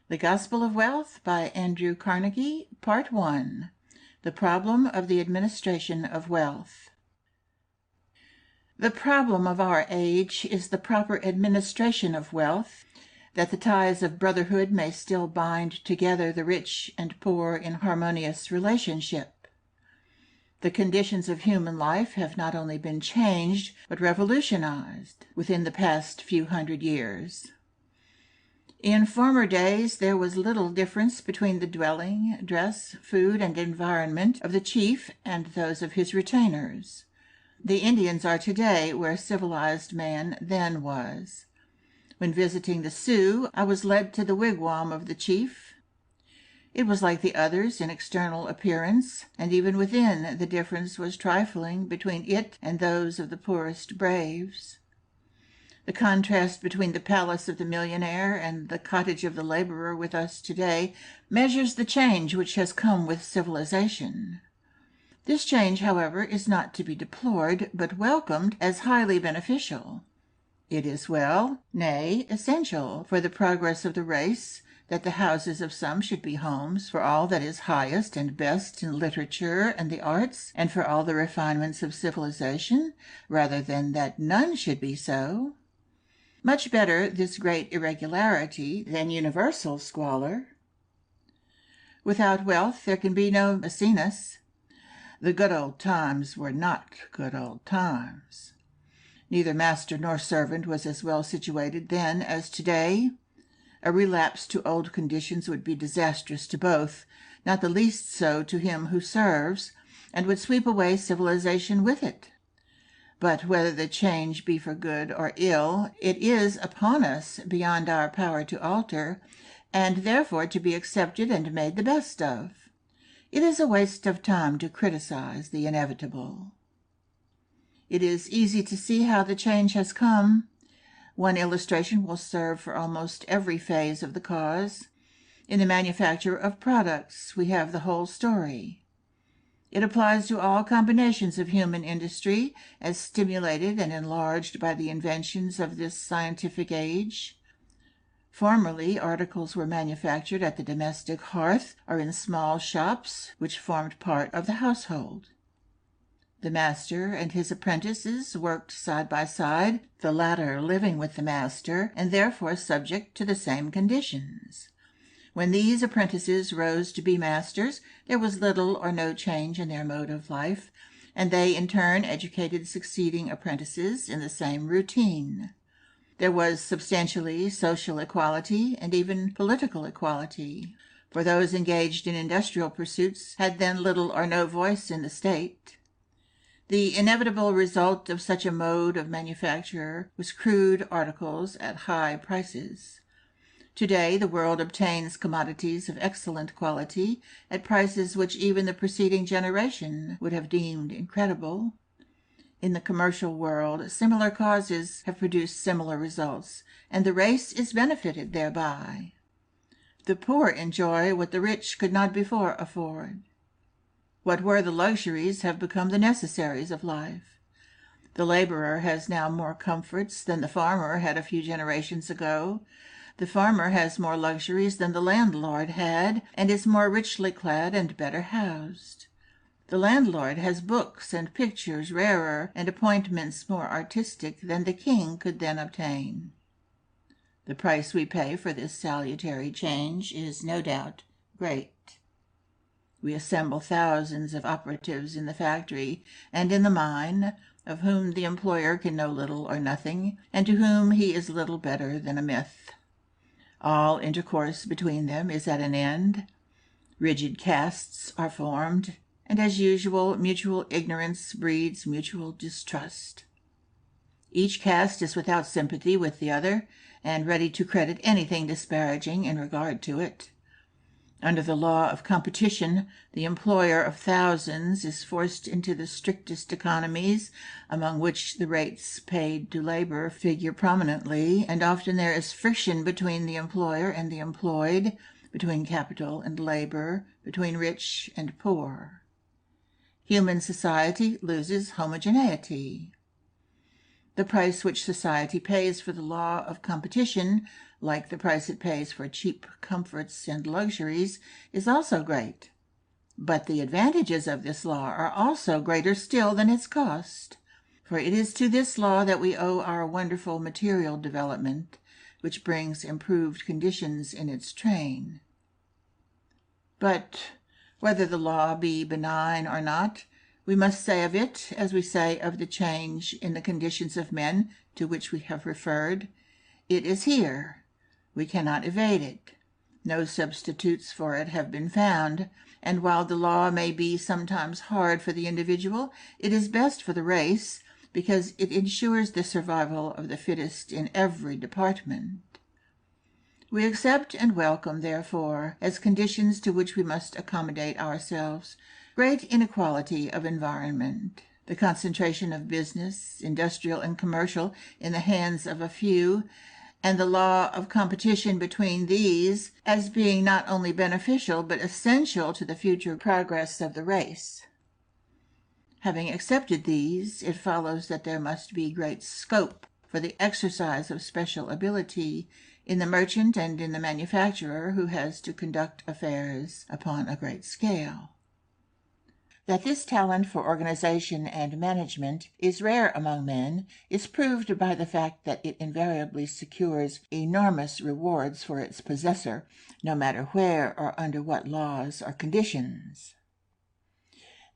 The Gospel of Wealth by Andrew Carnegie, Part 1. The Problem of the Administration of Wealth. The problem of our age is the proper administration of wealth, that the ties of brotherhood may still bind together the rich and poor in harmonious relationship. The conditions of human life have not only been changed, but revolutionized within the past few hundred years. In former days there was little difference between the dwelling, dress, food, and environment of the chief and those of his retainers. The Indians are today where civilized man then was. When visiting the Sioux, I was led to the wigwam of the chief. It was like the others in external appearance, and even within the difference was trifling between it and those of the poorest braves. The contrast between the palace of the millionaire and the cottage of the laborer with us today measures the change which has come with civilization. This change, however, is not to be deplored, but welcomed as highly beneficial. It is well, nay, essential, for the progress of the race, that the houses of some should be homes for all that is highest and best in literature and the arts, and for all the refinements of civilization, rather than that none should be so. Much better this great irregularity than universal squalor. Without wealth there can be no Maecenas. The good old times were not good old times. Neither master nor servant was as well situated then as today. A relapse to old conditions would be disastrous to both, not the least so to him who serves, and would sweep away civilization with it. But whether the change be for good or ill, it is upon us beyond our power to alter, and therefore to be accepted and made the best of. It is a waste of time to criticize the inevitable. It is easy to see how the change has come. One illustration will serve for almost every phase of the cause. In the manufacture of products, we have the whole story. It applies to all combinations of human industry, as stimulated and enlarged by the inventions of this scientific age. Formerly, articles were manufactured at the domestic hearth or in small shops, which formed part of the household. The master and his apprentices worked side by side, the latter living with the master, and therefore subject to the same conditions. When these apprentices rose to be masters, there was little or no change in their mode of life, and they in turn educated succeeding apprentices in the same routine. There was substantially social equality and even political equality, for those engaged in industrial pursuits had then little or no voice in the state. The inevitable result of such a mode of manufacture was crude articles at high prices. Today the world obtains commodities of excellent quality at prices which even the preceding generation would have deemed incredible. In the commercial world, similar causes have produced similar results, and the race is benefited thereby. The poor enjoy what the rich could not before afford. What were the luxuries have become the necessaries of life. The laborer has now more comforts than the farmer had a few generations ago. The farmer has more luxuries than the landlord had, and is more richly clad and better housed. The landlord has books and pictures rarer and appointments more artistic than the king could then obtain. The price we pay for this salutary change is no doubt great. We assemble thousands of operatives in the factory and in the mine, of whom the employer can know little or nothing, and to whom he is little better than a myth. All intercourse between them is at an end. Rigid castes are formed, and as usual mutual ignorance breeds mutual distrust. Each caste is without sympathy with the other, and ready to credit anything disparaging in regard to it. Under the law of competition, the employer of thousands is forced into the strictest economies, among which the rates paid to labor figure prominently, and often there is friction between the employer and the employed, between capital and labor, between rich and poor. Human society loses homogeneity. The price which society pays for the law of competition, like the price it pays for cheap comforts and luxuries, is also great. But the advantages of this law are also greater still than its cost, for it is to this law that we owe our wonderful material development, which brings improved conditions in its train. But whether the law be benign or not, we must say of it, as we say of the change in the conditions of men to which we have referred, it is here. We cannot evade it. No substitutes for it have been found, and while the law may be sometimes hard for the individual, it is best for the race, because it ensures the survival of the fittest in every department. We accept and welcome, therefore, as conditions to which we must accommodate ourselves, great inequality of environment, the concentration of business, industrial and commercial, in the hands of a few, and the law of competition between these as being not only beneficial but essential to the future progress of the race. Having accepted these, it follows that there must be great scope for the exercise of special ability in the merchant and in the manufacturer who has to conduct affairs upon a great scale. That this talent for organization and management is rare among men is proved by the fact that it invariably secures enormous rewards for its possessor, no matter where or under what laws or conditions.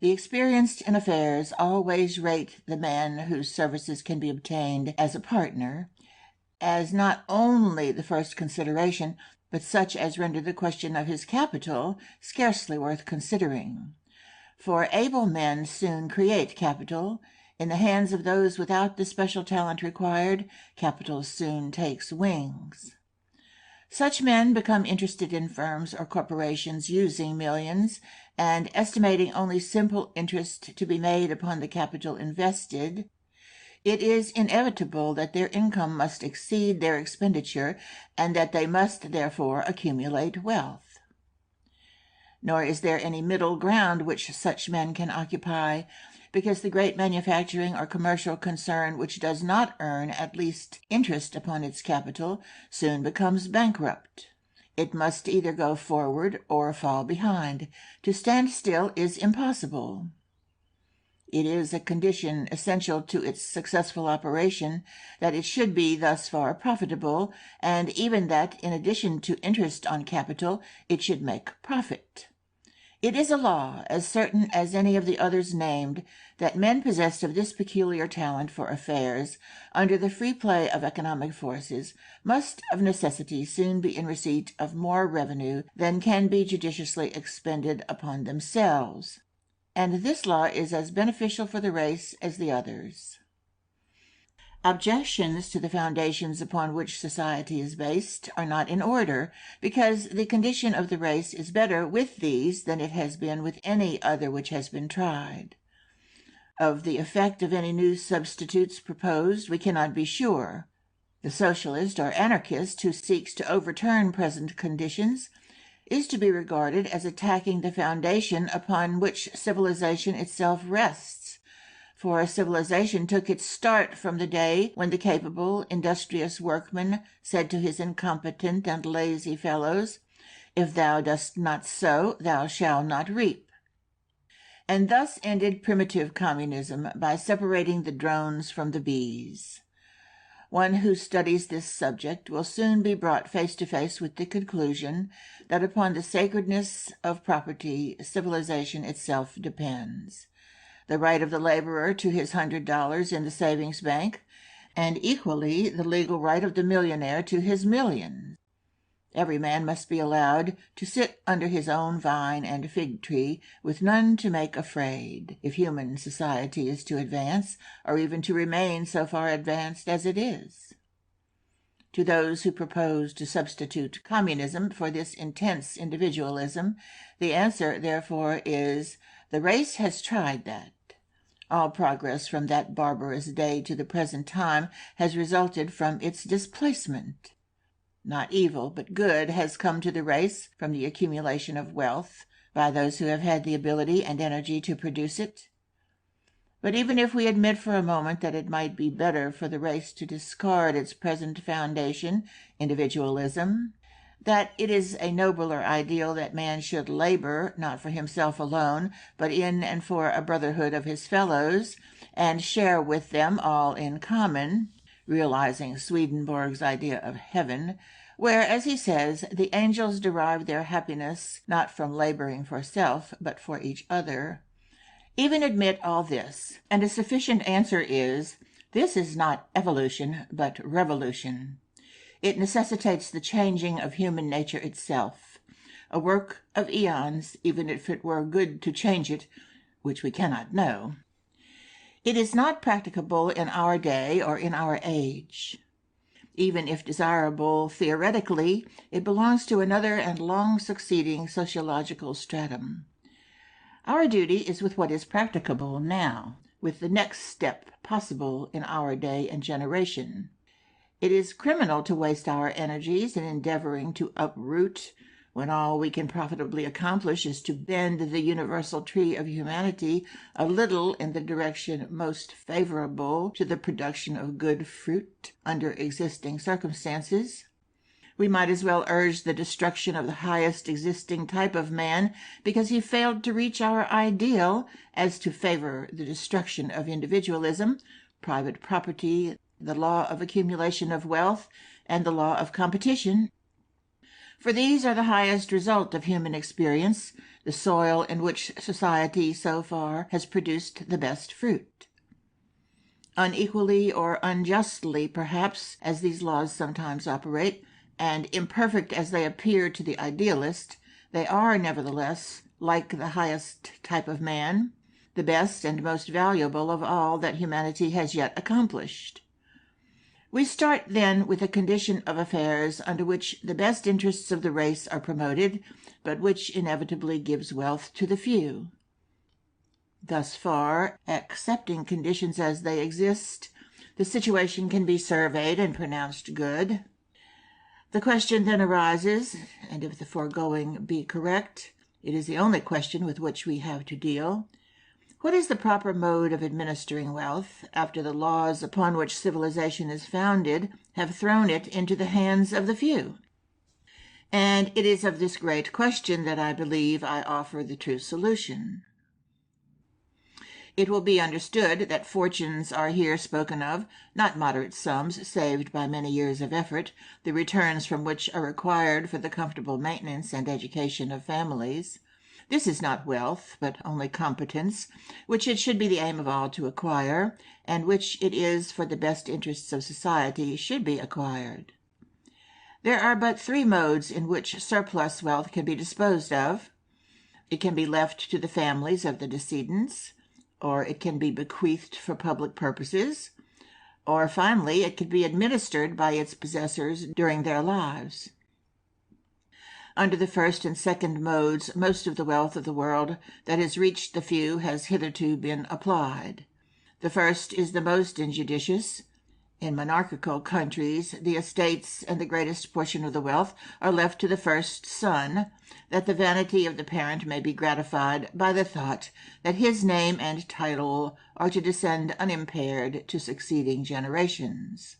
The experienced in affairs always rate the man whose services can be obtained as a partner as not only the first consideration, but such as render the question of his capital scarcely worth considering. For able men soon create capital. In the hands of those without the special talent required, capital soon takes wings. Such men become interested in firms or corporations using millions, and estimating only simple interest to be made upon the capital invested. It is inevitable that their income must exceed their expenditure, and that they must therefore accumulate wealth. Nor is there any middle ground which such men can occupy, because the great manufacturing or commercial concern which does not earn at least interest upon its capital soon becomes bankrupt. It must either go forward or fall behind. To stand still is impossible. It is a condition essential to its successful operation that it should be thus far profitable, and even that, in addition to interest on capital, it should make profit. It is a law, as certain as any of the others named, that men possessed of this peculiar talent for affairs, under the free play of economic forces, must of necessity soon be in receipt of more revenue than can be judiciously expended upon themselves. And this law is as beneficial for the race as the others. Objections to the foundations upon which society is based are not in order, because the condition of the race is better with these than it has been with any other which has been tried. Of the effect of any new substitutes proposed we cannot be sure. The socialist or anarchist who seeks to overturn present conditions is to be regarded as attacking the foundation upon which civilization itself rests. For civilization took its start from the day when the capable, industrious workman said to his incompetent and lazy fellows, "If thou dost not sow, thou shalt not reap." And thus ended primitive communism, by separating the drones from the bees. One who studies this subject will soon be brought face to face with the conclusion that upon the sacredness of property civilization itself depends. The right of the laborer to his $100 in the savings bank, and equally the legal right of the millionaire to his millions. Every man must be allowed to sit under his own vine and fig tree, with none to make afraid, if human society is to advance, or even to remain so far advanced as it is. To those who propose to substitute communism for this intense individualism, the answer, therefore, is, the race has tried that. All progress from that barbarous day to the present time has resulted from its displacement. Not evil, but good, has come to the race from the accumulation of wealth by those who have had the ability and energy to produce it. But even if we admit for a moment that it might be better for the race to discard its present foundation, individualism, that it is a nobler ideal that man should labor, not for himself alone, but in and for a brotherhood of his fellows, and share with them all in common, realizing Swedenborg's idea of heaven, where, as he says, the angels derive their happiness not from laboring for self, but for each other. Even admit all this, and a sufficient answer is, this is not evolution, but revolution. It necessitates the changing of human nature itself, a work of eons, even if it were good to change it, which we cannot know. It is not practicable in our day or in our age. Even if desirable theoretically, it belongs to another and long succeeding sociological stratum. Our duty is with what is practicable now, with the next step possible in our day and generation. It is criminal to waste our energies in endeavoring to uproot, when all we can profitably accomplish is to bend the universal tree of humanity a little in the direction most favorable to the production of good fruit under existing circumstances. We might as well urge the destruction of the highest existing type of man because he failed to reach our ideal as to favor the destruction of individualism, private property, the law of accumulation of wealth, and the law of competition. For these are the highest result of human experience, the soil in which society so far has produced the best fruit. Unequally or unjustly, perhaps, as these laws sometimes operate, and imperfect as they appear to the idealist, they are nevertheless, like the highest type of man, the best and most valuable of all that humanity has yet accomplished. We start then with a condition of affairs under which the best interests of the race are promoted, but which inevitably gives wealth to the few. Thus far, accepting conditions as they exist, the situation can be surveyed and pronounced good. The question then arises, and if the foregoing be correct, it is the only question with which we have to deal. What is the proper mode of administering wealth, after the laws upon which civilization is founded have thrown it into the hands of the few? And it is of this great question that I believe I offer the true solution. It will be understood that fortunes are here spoken of, not moderate sums saved by many years of effort, the returns from which are required for the comfortable maintenance and education of families. This is not wealth, but only competence, which it should be the aim of all to acquire, and which it is for the best interests of society should be acquired. There are but three modes in which surplus wealth can be disposed of. It can be left to the families of the decedents, or it can be bequeathed for public purposes, or finally it can be administered by its possessors during their lives. Under the first and second modes, most of the wealth of the world that has reached the few has hitherto been applied. The first is the most injudicious. In monarchical countries, the estates and the greatest portion of the wealth are left to the first son, that the vanity of the parent may be gratified by the thought that his name and title are to descend unimpaired to succeeding generations.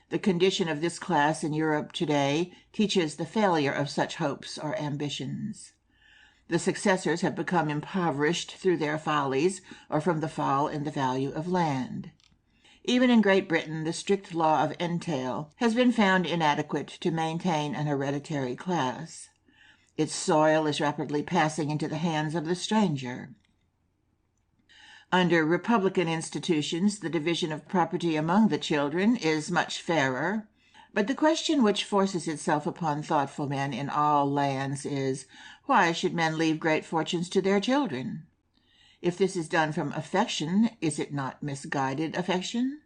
The condition of this class in Europe today teaches the failure of such hopes or ambitions. The successors have become impoverished through their follies or from the fall in the value of land. Even in Great Britain, the strict law of entail has been found inadequate to maintain an hereditary class. Its soil is rapidly passing into the hands of the stranger. Under republican institutions, the division of property among the children is much fairer. But the question which forces itself upon thoughtful men in all lands is, why should men leave great fortunes to their children? If this is done from affection, is it not misguided affection?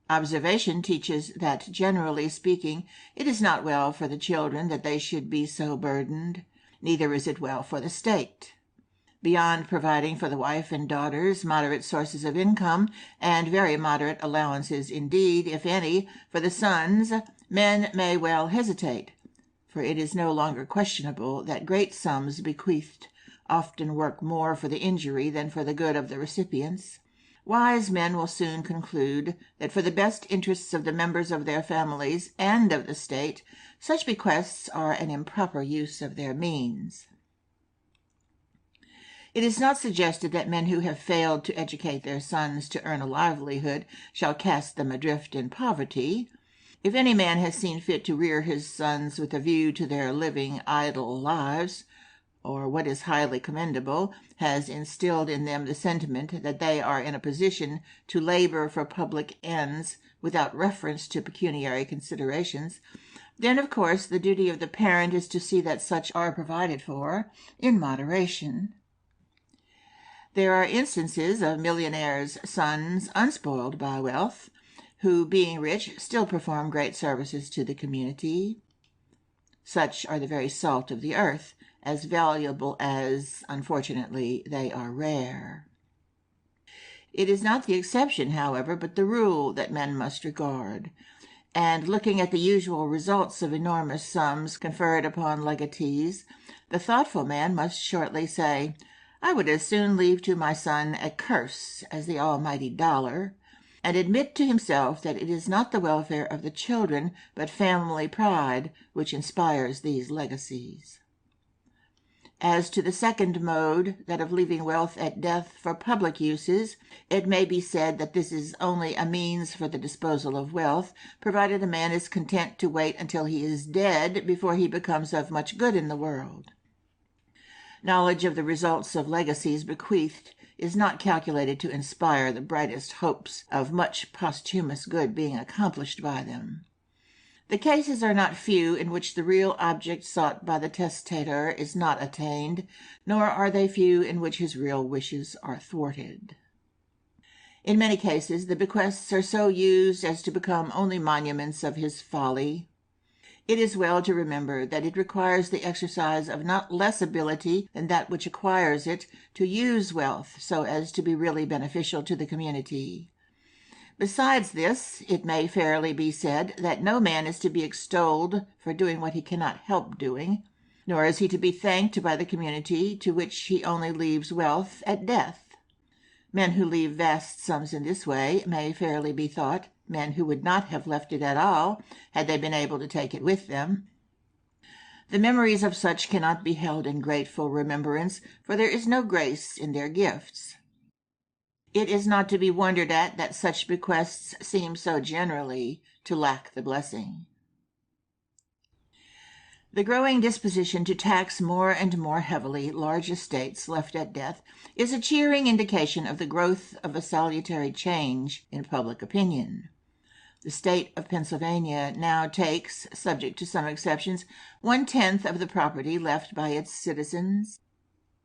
Observation teaches that, generally speaking, it is not well for the children that they should be so burdened, neither is it well for the state. Beyond providing for the wife and daughters moderate sources of income, and very moderate allowances indeed, if any, for the sons, men may well hesitate, for it is no longer questionable that great sums bequeathed often work more for the injury than for the good of the recipients. Wise men will soon conclude that for the best interests of the members of their families and of the state, such bequests are an improper use of their means. It is not suggested that men who have failed to educate their sons to earn a livelihood shall cast them adrift in poverty. If any man has seen fit to rear his sons with a view to their living idle lives, or what is highly commendable, has instilled in them the sentiment that they are in a position to labor for public ends without reference to pecuniary considerations, then of course the duty of the parent is to see that such are provided for in moderation. There are instances of millionaires' sons unspoiled by wealth, who, being rich, still perform great services to the community. Such are the very salt of the earth, as valuable as, unfortunately, they are rare. It is not the exception, however, but the rule that men must regard, and looking at the usual results of enormous sums conferred upon legatees, the thoughtful man must shortly say, I would as soon leave to my son a curse as the almighty dollar, and admit to himself that it is not the welfare of the children, but family pride, which inspires these legacies. As to the second mode, that of leaving wealth at death for public uses, it may be said that this is only a means for the disposal of wealth, provided a man is content to wait until he is dead before he becomes of much good in the world. Knowledge of the results of legacies bequeathed is not calculated to inspire the brightest hopes of much posthumous good being accomplished by them. The cases are not few in which the real object sought by the testator is not attained, nor are they few in which his real wishes are thwarted. In many cases the bequests are so used as to become only monuments of his folly. It is well to remember that it requires the exercise of not less ability than that which acquires it to use wealth so as to be really beneficial to the community. Besides this, it may fairly be said that no man is to be extolled for doing what he cannot help doing, nor is he to be thanked by the community to which he only leaves wealth at death. Men who leave vast sums in this way may fairly be thought men who would not have left it at all had they been able to take it with them. The memories of such cannot be held in grateful remembrance, for there is no grace in their gifts. It is not to be wondered at that such bequests seem so generally to lack the blessing. The growing disposition to tax more and more heavily large estates left at death is a cheering indication of the growth of a salutary change in public opinion. The state of Pennsylvania now takes, subject to some exceptions, 1/10 of the property left by its citizens.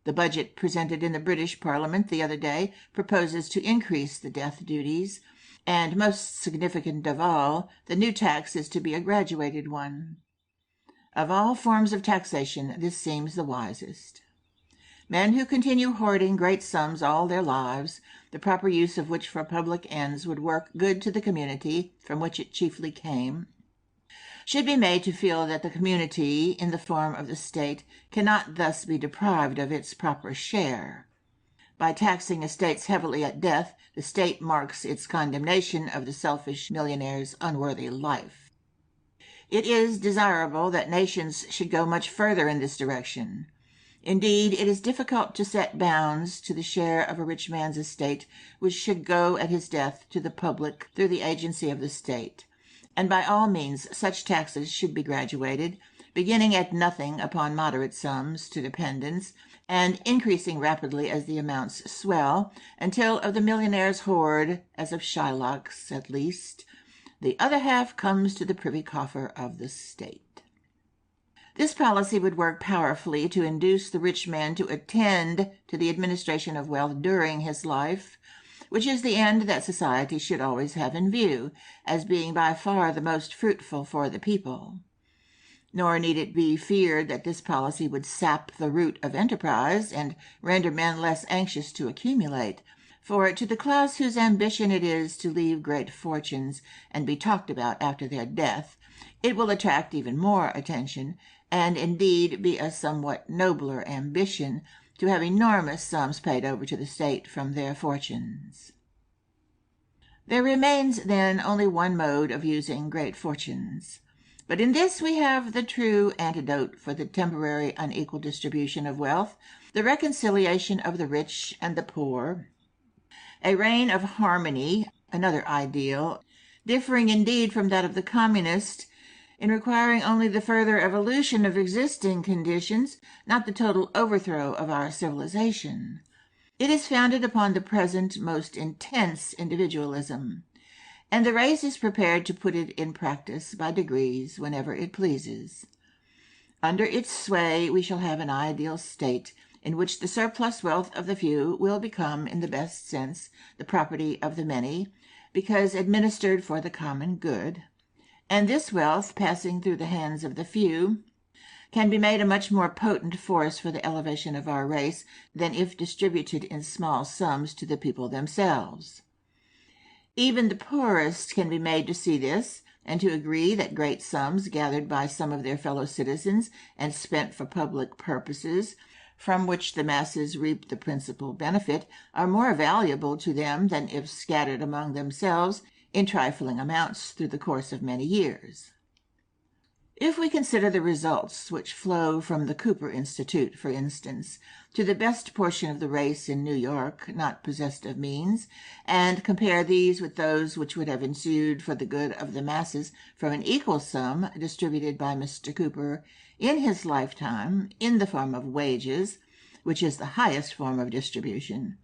The budget presented in the British Parliament the other day proposes to increase the death duties, and most significant of all, the new tax is to be a graduated one. Of all forms of taxation, this seems the wisest. Men who continue hoarding great sums all their lives, the proper use of which for public ends would work good to the community from which it chiefly came, should be made to feel that the community, in the form of the state, cannot thus be deprived of its proper share. By taxing estates heavily at death, the state marks its condemnation of the selfish millionaire's unworthy life. It is desirable that nations should go much further in this direction. Indeed, it is difficult to set bounds to the share of a rich man's estate which should go at his death to the public through the agency of the state, and by all means such taxes should be graduated, beginning at nothing upon moderate sums to dependents, and increasing rapidly as the amounts swell, until of the millionaire's hoard, as of Shylock's at least, the other half comes to the privy coffer of the state. This policy would work powerfully to induce the rich man to attend to the administration of wealth during his life, which is the end that society should always have in view, as being by far the most fruitful for the people. Nor need it be feared that this policy would sap the root of enterprise and render men less anxious to accumulate, for to the class whose ambition it is to leave great fortunes and be talked about after their death, it will attract even more attention, and indeed be a somewhat nobler ambition, to have enormous sums paid over to the state from their fortunes. There remains, then, only one mode of using great fortunes. But in this we have the true antidote for the temporary unequal distribution of wealth, the reconciliation of the rich and the poor, a reign of harmony, another ideal, differing indeed from that of the communist in requiring only the further evolution of existing conditions, not the total overthrow of our civilization. It is founded upon the present most intense individualism, and the race is prepared to put it in practice by degrees whenever it pleases. Under its sway we shall have an ideal state in which the surplus wealth of the few will become, in the best sense, the property of the many, because administered for the common good, and this wealth, passing through the hands of the few, can be made a much more potent force for the elevation of our race than if distributed in small sums to the people themselves. Even the poorest can be made to see this, and to agree that great sums gathered by some of their fellow citizens and spent for public purposes, from which the masses reap the principal benefit, are more valuable to them than if scattered among themselves in trifling amounts through the course of many years. If we consider the results which flow from the Cooper Institute, for instance, to the best portion of the race in New York not possessed of means, and compare these with those which would have ensued for the good of the masses from an equal sum distributed by Mr. Cooper in his lifetime in the form of wages, which is the highest form of distribution,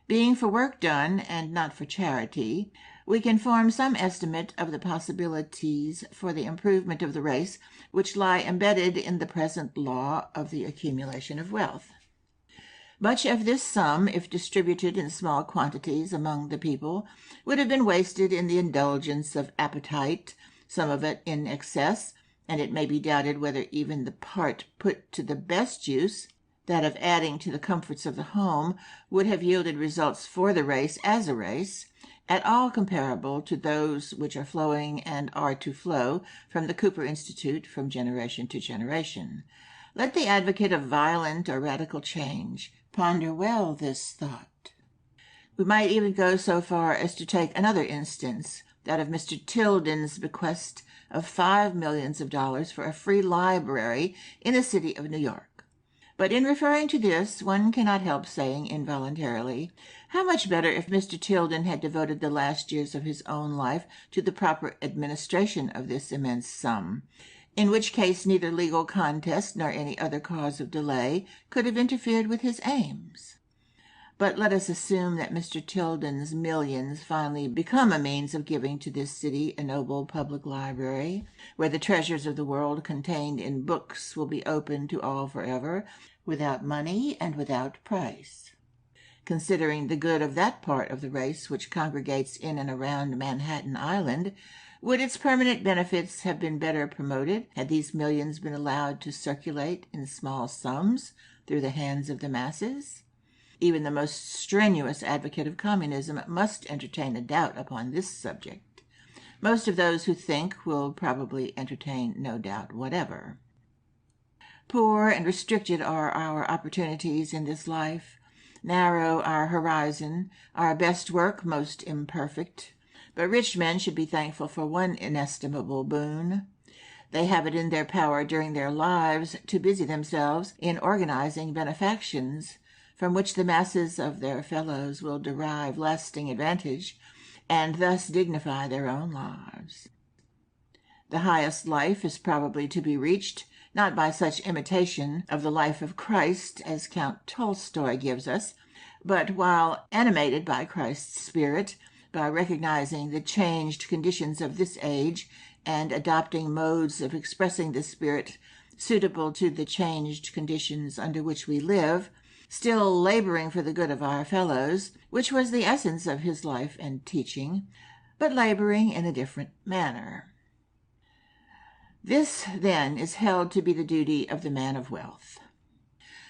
being for work done and not for charity, we can form some estimate of the possibilities for the improvement of the race which lie embedded in the present law of the accumulation of wealth. Much of this sum, if distributed in small quantities among the people, would have been wasted in the indulgence of appetite, some of it in excess, and it may be doubted whether even the part put to the best use, that of adding to the comforts of the home, would have yielded results for the race as a race, at all comparable to those which are flowing and are to flow from the Cooper Institute from generation to generation. Let the advocate of violent or radical change ponder well this thought. We might even go so far as to take another instance, that of Mr. Tilden's bequest of $5 millions for a free library in the city of New York. But in referring to this, one cannot help saying involuntarily, how much better if Mr. Tilden had devoted the last years of his own life to the proper administration of this immense sum, in which case neither legal contest nor any other cause of delay could have interfered with his aims. But let us assume that Mr. Tilden's millions finally become a means of giving to this city a noble public library, where the treasures of the world contained in books will be open to all forever, without money and without price. Considering the good of that part of the race which congregates in and around Manhattan Island, would its permanent benefits have been better promoted had these millions been allowed to circulate in small sums through the hands of the masses? Even the most strenuous advocate of communism must entertain a doubt upon this subject. Most of those who think will probably entertain no doubt whatever. Poor and restricted are our opportunities in this life, narrow our horizon, our best work most imperfect, but rich men should be thankful for one inestimable boon. They have it in their power during their lives to busy themselves in organizing benefactions, from which the masses of their fellows will derive lasting advantage, and thus dignify their own lives. The highest life is probably to be reached, not by such imitation of the life of Christ as Count Tolstoy gives us, but while animated by Christ's spirit, by recognizing the changed conditions of this age and adopting modes of expressing the spirit suitable to the changed conditions under which we live, still laboring for the good of our fellows, which was the essence of his life and teaching, but laboring in a different manner. This, then, is held to be the duty of the man of wealth: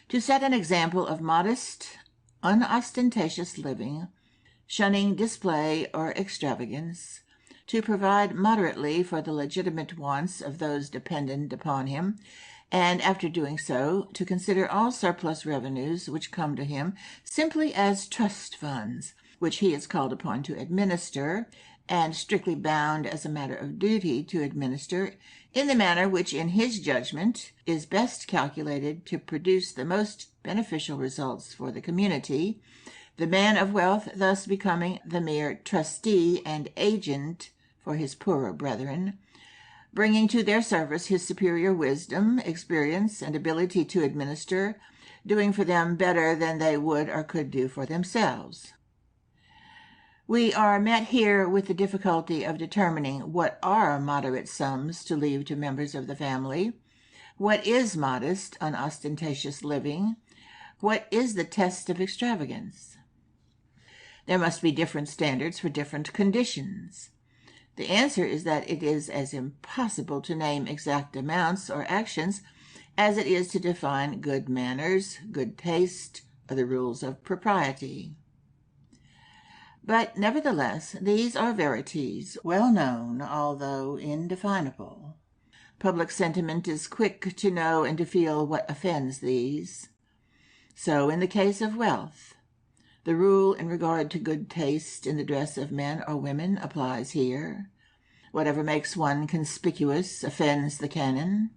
to set an example of modest, unostentatious living, shunning display or extravagance, to provide moderately for the legitimate wants of those dependent upon him, and after doing so, to consider all surplus revenues which come to him simply as trust funds, which he is called upon to administer, and strictly bound as a matter of duty to administer in the manner which, in his judgment, is best calculated to produce the most beneficial results for the community, the man of wealth thus becoming the mere trustee and agent for his poorer brethren, bringing to their service his superior wisdom, experience, and ability to administer, doing for them better than they would or could do for themselves. We are met here with the difficulty of determining what are moderate sums to leave to members of the family, what is modest, unostentatious living, what is the test of extravagance. There must be different standards for different conditions. The answer is that it is as impossible to name exact amounts or actions as it is to define good manners, good taste, or the rules of propriety. But nevertheless, these are verities, well known, although indefinable. Public sentiment is quick to know and to feel what offends these. So in the case of wealth, the rule in regard to good taste in the dress of men or women applies here. Whatever makes one conspicuous offends the canon.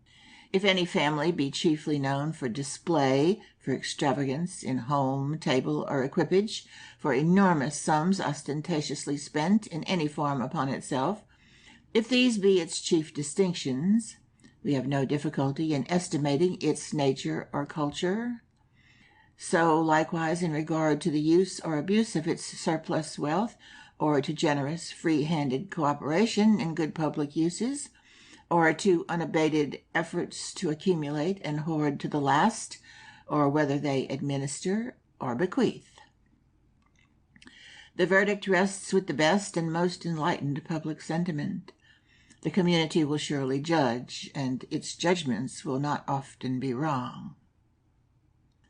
If any family be chiefly known for display, for extravagance in home, table, or equipage, for enormous sums ostentatiously spent in any form upon itself, if these be its chief distinctions, we have no difficulty in estimating its nature or culture. So likewise in regard to the use or abuse of its surplus wealth, or to generous, free-handed cooperation in good public uses, or to unabated efforts to accumulate and hoard to the last, or whether they administer or bequeath. The verdict rests with the best and most enlightened public sentiment. The community will surely judge, and its judgments will not often be wrong.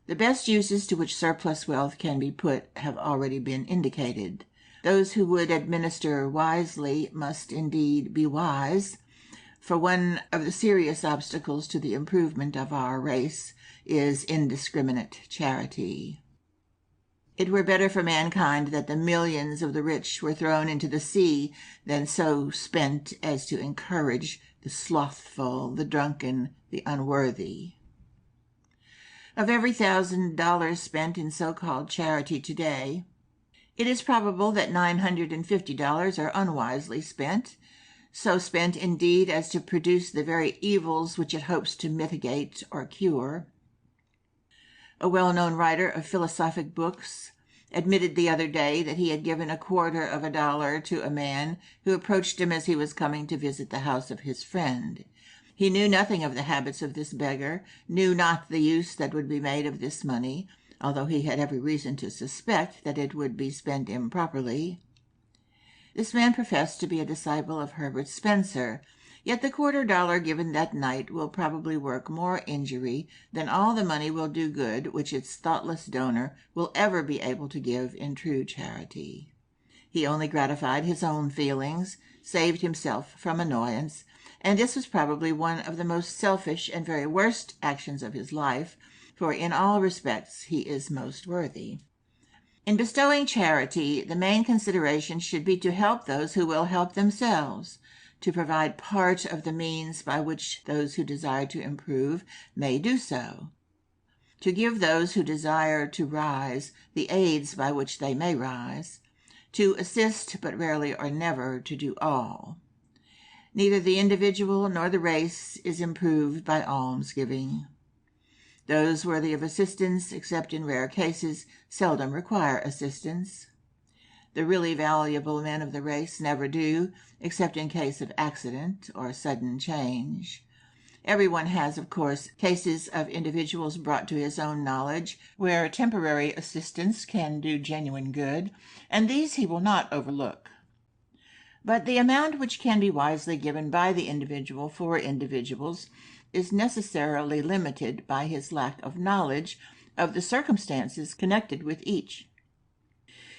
The best uses to which surplus wealth can be put have already been indicated. Those who would administer wisely must indeed be wise, for one of the serious obstacles to the improvement of our race is indiscriminate charity. It were better for mankind that the millions of the rich were thrown into the sea than so spent as to encourage the slothful, the drunken, the unworthy. Of every $1,000 spent in so-called charity today, it is probable that $950 are unwisely spent, so spent indeed as to produce the very evils which it hopes to mitigate or cure. A well-known writer of philosophic books admitted the other day that he had given $0.25 to a man who approached him as he was coming to visit the house of his friend. He knew nothing of the habits of this beggar, knew not the use that would be made of this money, although he had every reason to suspect that it would be spent improperly. This man professed to be a disciple of Herbert Spencer, yet the $0.25 given that night will probably work more injury than all the money will do good which its thoughtless donor will ever be able to give in true charity. He only gratified his own feelings, saved himself from annoyance, and this was probably one of the most selfish and very worst actions of his life, for in all respects he is most worthy. In bestowing charity, the main consideration should be to help those who will help themselves, to provide part of the means by which those who desire to improve may do so, to give those who desire to rise the aids by which they may rise, to assist but rarely or never to do all. Neither the individual nor the race is improved by almsgiving. Those worthy of assistance, except in rare cases, seldom require assistance. The really valuable men of the race never do, except in case of accident or sudden change. Everyone has, of course, cases of individuals brought to his own knowledge where temporary assistance can do genuine good, and these he will not overlook. But the amount which can be wisely given by the individual for individuals is necessarily limited by his lack of knowledge of the circumstances connected with each.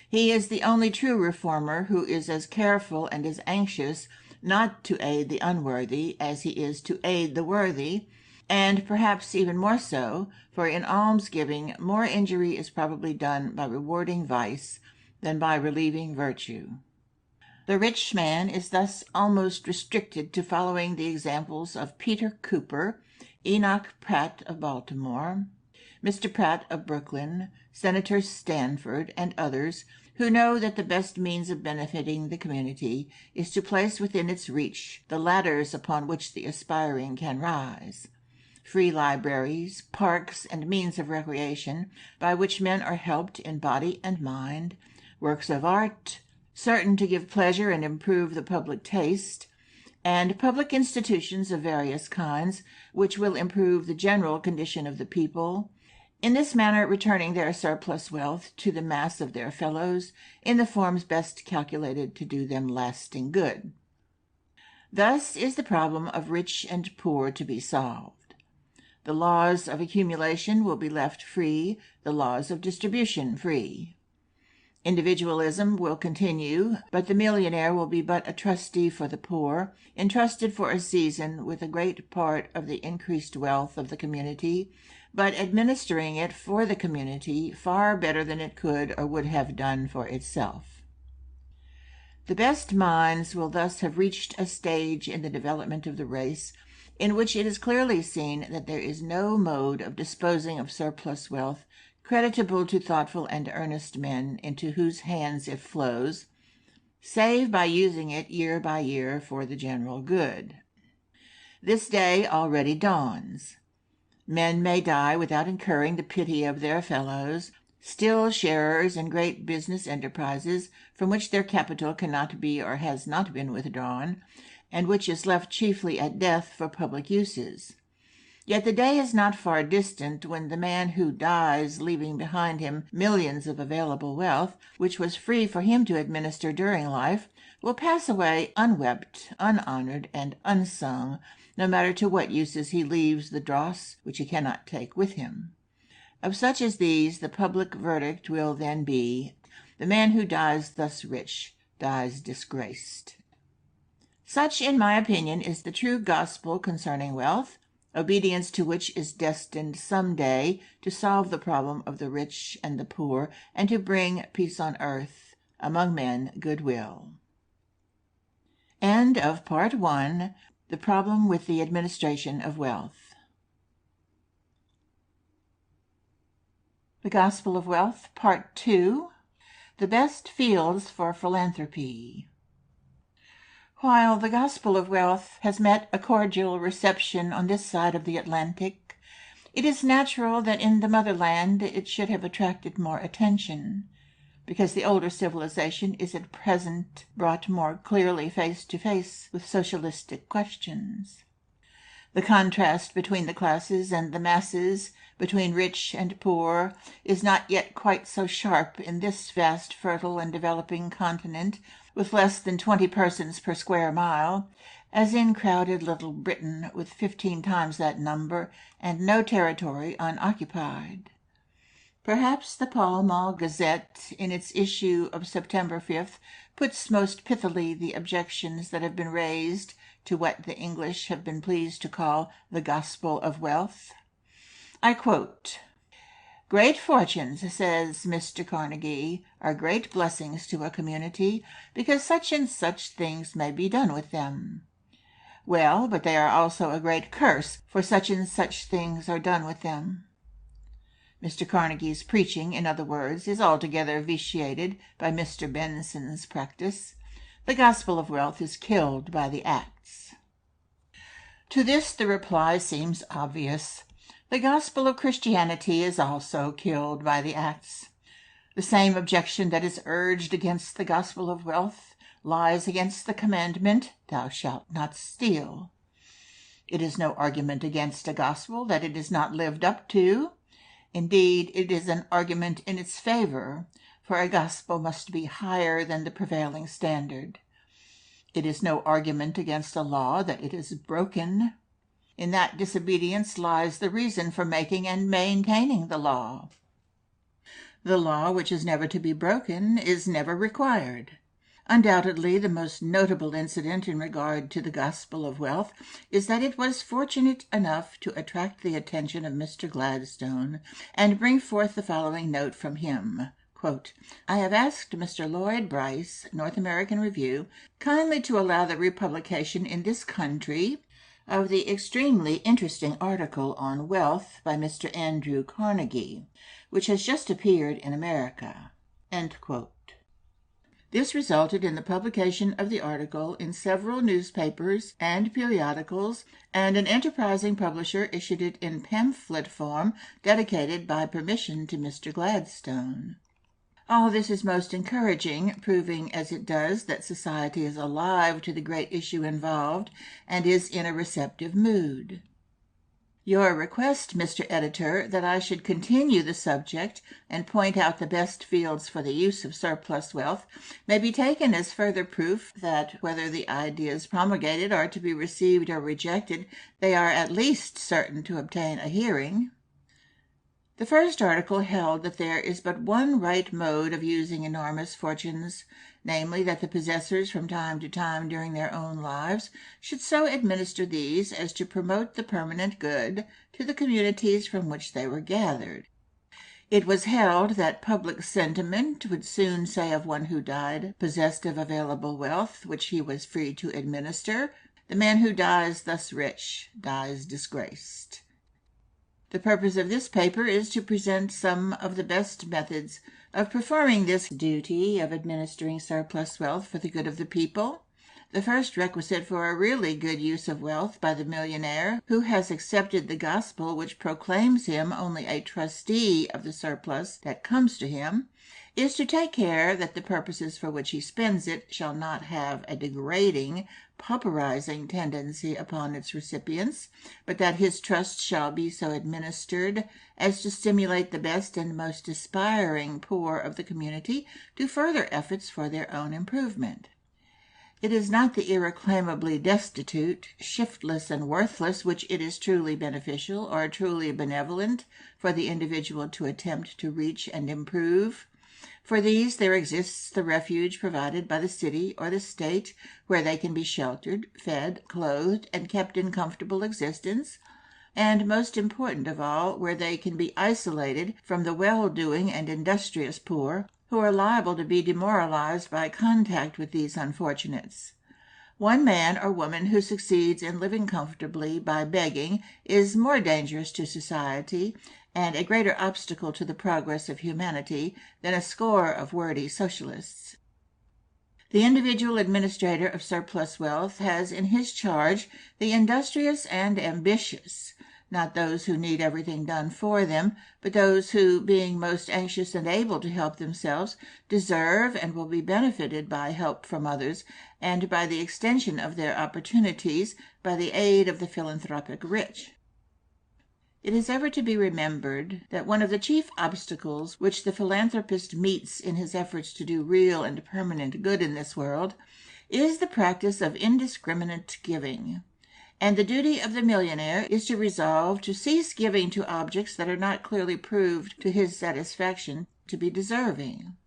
He is the only true reformer who is as careful and as anxious not to aid the unworthy as he is to aid the worthy, and perhaps even more so, for in almsgiving more injury is probably done by rewarding vice than by relieving virtue. The rich man is thus almost restricted to following the examples of Peter Cooper, Enoch Pratt of Baltimore, Mr. Pratt of Brooklyn, Senator Stanford, and others who know that the best means of benefiting the community is to place within its reach the ladders upon which the aspiring can rise. Free libraries, parks, and means of recreation by which men are helped in body and mind, works of art, certain to give pleasure and improve the public taste, and public institutions of various kinds, which will improve the general condition of the people, in this manner returning their surplus wealth to the mass of their fellows in the forms best calculated to do them lasting good. Thus is the problem of rich and poor to be solved. The laws of accumulation will be left free, the laws of distribution free. Individualism will continue, but the millionaire will be but a trustee for the poor, entrusted for a season with a great part of the increased wealth of the community, but administering it for the community far better than it could or would have done for itself. The best minds will thus have reached a stage in the development of the race in which it is clearly seen that there is no mode of disposing of surplus wealth creditable to thoughtful and earnest men into whose hands it flows, save by using it year by year for the general good. This day already dawns. Men may die without incurring the pity of their fellows, still sharers in great business enterprises from which their capital cannot be or has not been withdrawn, and which is left chiefly at death for public uses. Yet the day is not far distant when the man who dies, leaving behind him millions of available wealth, which was free for him to administer during life, will pass away unwept, unhonored, and unsung, no matter to what uses he leaves the dross which he cannot take with him. Of such as these, the public verdict will then be, the man who dies thus rich dies disgraced. Such, in my opinion, is the true gospel concerning wealth, obedience to which is destined some day to solve the problem of the rich and the poor, and to bring peace on earth, among men goodwill. End of Part 1. The Problem with the Administration of Wealth. The Gospel of Wealth, Part 2. The Best Fields for Philanthropy. While the Gospel of Wealth has met a cordial reception on this side of the Atlantic, it is natural that in the motherland it should have attracted more attention, because the older civilization is at present brought more clearly face to face with socialistic questions. The contrast between the classes and the masses, between rich and poor, is not yet quite so sharp in this vast, fertile, and developing continent, with less than 20 persons per square mile, as in crowded Little Britain with 15 times that number, and no territory unoccupied. Perhaps the Pall Mall Gazette, in its issue of September 5th, puts most pithily the objections that have been raised to what the English have been pleased to call the Gospel of Wealth. I quote, "Great fortunes, says Mr. Carnegie, are great blessings to a community, because such and such things may be done with them. Well, but they are also a great curse, for such and such things are done with them." Mr. Carnegie's preaching, in other words, is altogether vitiated by Mr. Benson's practice. The Gospel of Wealth is killed by the Acts. To this the reply seems obvious. The gospel of Christianity is also killed by the Acts. The same objection that is urged against the gospel of wealth lies against the commandment, "Thou shalt not steal." It is no argument against a gospel that it is not lived up to. Indeed, it is an argument in its favor, for a gospel must be higher than the prevailing standard. It is no argument against a law that it is broken. In that disobedience lies the reason for making and maintaining the law. The law which is never to be broken is never required. Undoubtedly, the most notable incident in regard to the Gospel of Wealth is that it was fortunate enough to attract the attention of Mr. Gladstone and bring forth the following note from him, Quote, I have asked Mr. Lloyd Bryce, North American Review, kindly to allow the republication in this country of the extremely interesting article on wealth by Mr. Andrew Carnegie, which has just appeared in America. End quote. This resulted in the publication of the article in several newspapers and periodicals, and an enterprising publisher issued it in pamphlet form, dedicated by permission to Mr. Gladstone. All this is most encouraging, proving as it does that society is alive to the great issue involved and is in a receptive mood. Your request, Mr. Editor, that I should continue the subject and point out the best fields for the use of surplus wealth may be taken as further proof that whether the ideas promulgated are to be received or rejected, they are at least certain to obtain a hearing. The first article held that there is but one right mode of using enormous fortunes, namely that the possessors from time to time during their own lives should so administer these as to promote the permanent good to the communities from which they were gathered. It was held that public sentiment would soon say of one who died possessed of available wealth which he was free to administer, the man who dies thus rich dies disgraced. The purpose of this paper is to present some of the best methods of performing this duty of administering surplus wealth for the good of the people. The first requisite for a really good use of wealth by the millionaire who has accepted the gospel which proclaims him only a trustee of the surplus that comes to him is to take care that the purposes for which he spends it shall not have a degrading, pauperizing tendency upon its recipients, but that his trust shall be so administered as to stimulate the best and most aspiring poor of the community to further efforts for their own improvement. It is not the irreclaimably destitute, shiftless, and worthless which it is truly beneficial or truly benevolent for the individual to attempt to reach and improve. For these there exists the refuge provided by the city or the state, where they can be sheltered, fed, clothed, and kept in comfortable existence, and, most important of all, where they can be isolated from the well-doing and industrious poor, who are liable to be demoralized by contact with these unfortunates. One man or woman who succeeds in living comfortably by begging is more dangerous to society and a greater obstacle to the progress of humanity than a score of wordy socialists. The individual administrator of surplus wealth has in his charge the industrious and ambitious, not those who need everything done for them, but those who, being most anxious and able to help themselves, deserve and will be benefited by help from others, and by the extension of their opportunities by the aid of the philanthropic rich. It is ever to be remembered that one of the chief obstacles which the philanthropist meets in his efforts to do real and permanent good in this world is the practice of indiscriminate giving. And the duty of the millionaire is to resolve to cease giving to objects that are not clearly proved to his satisfaction to be deserving.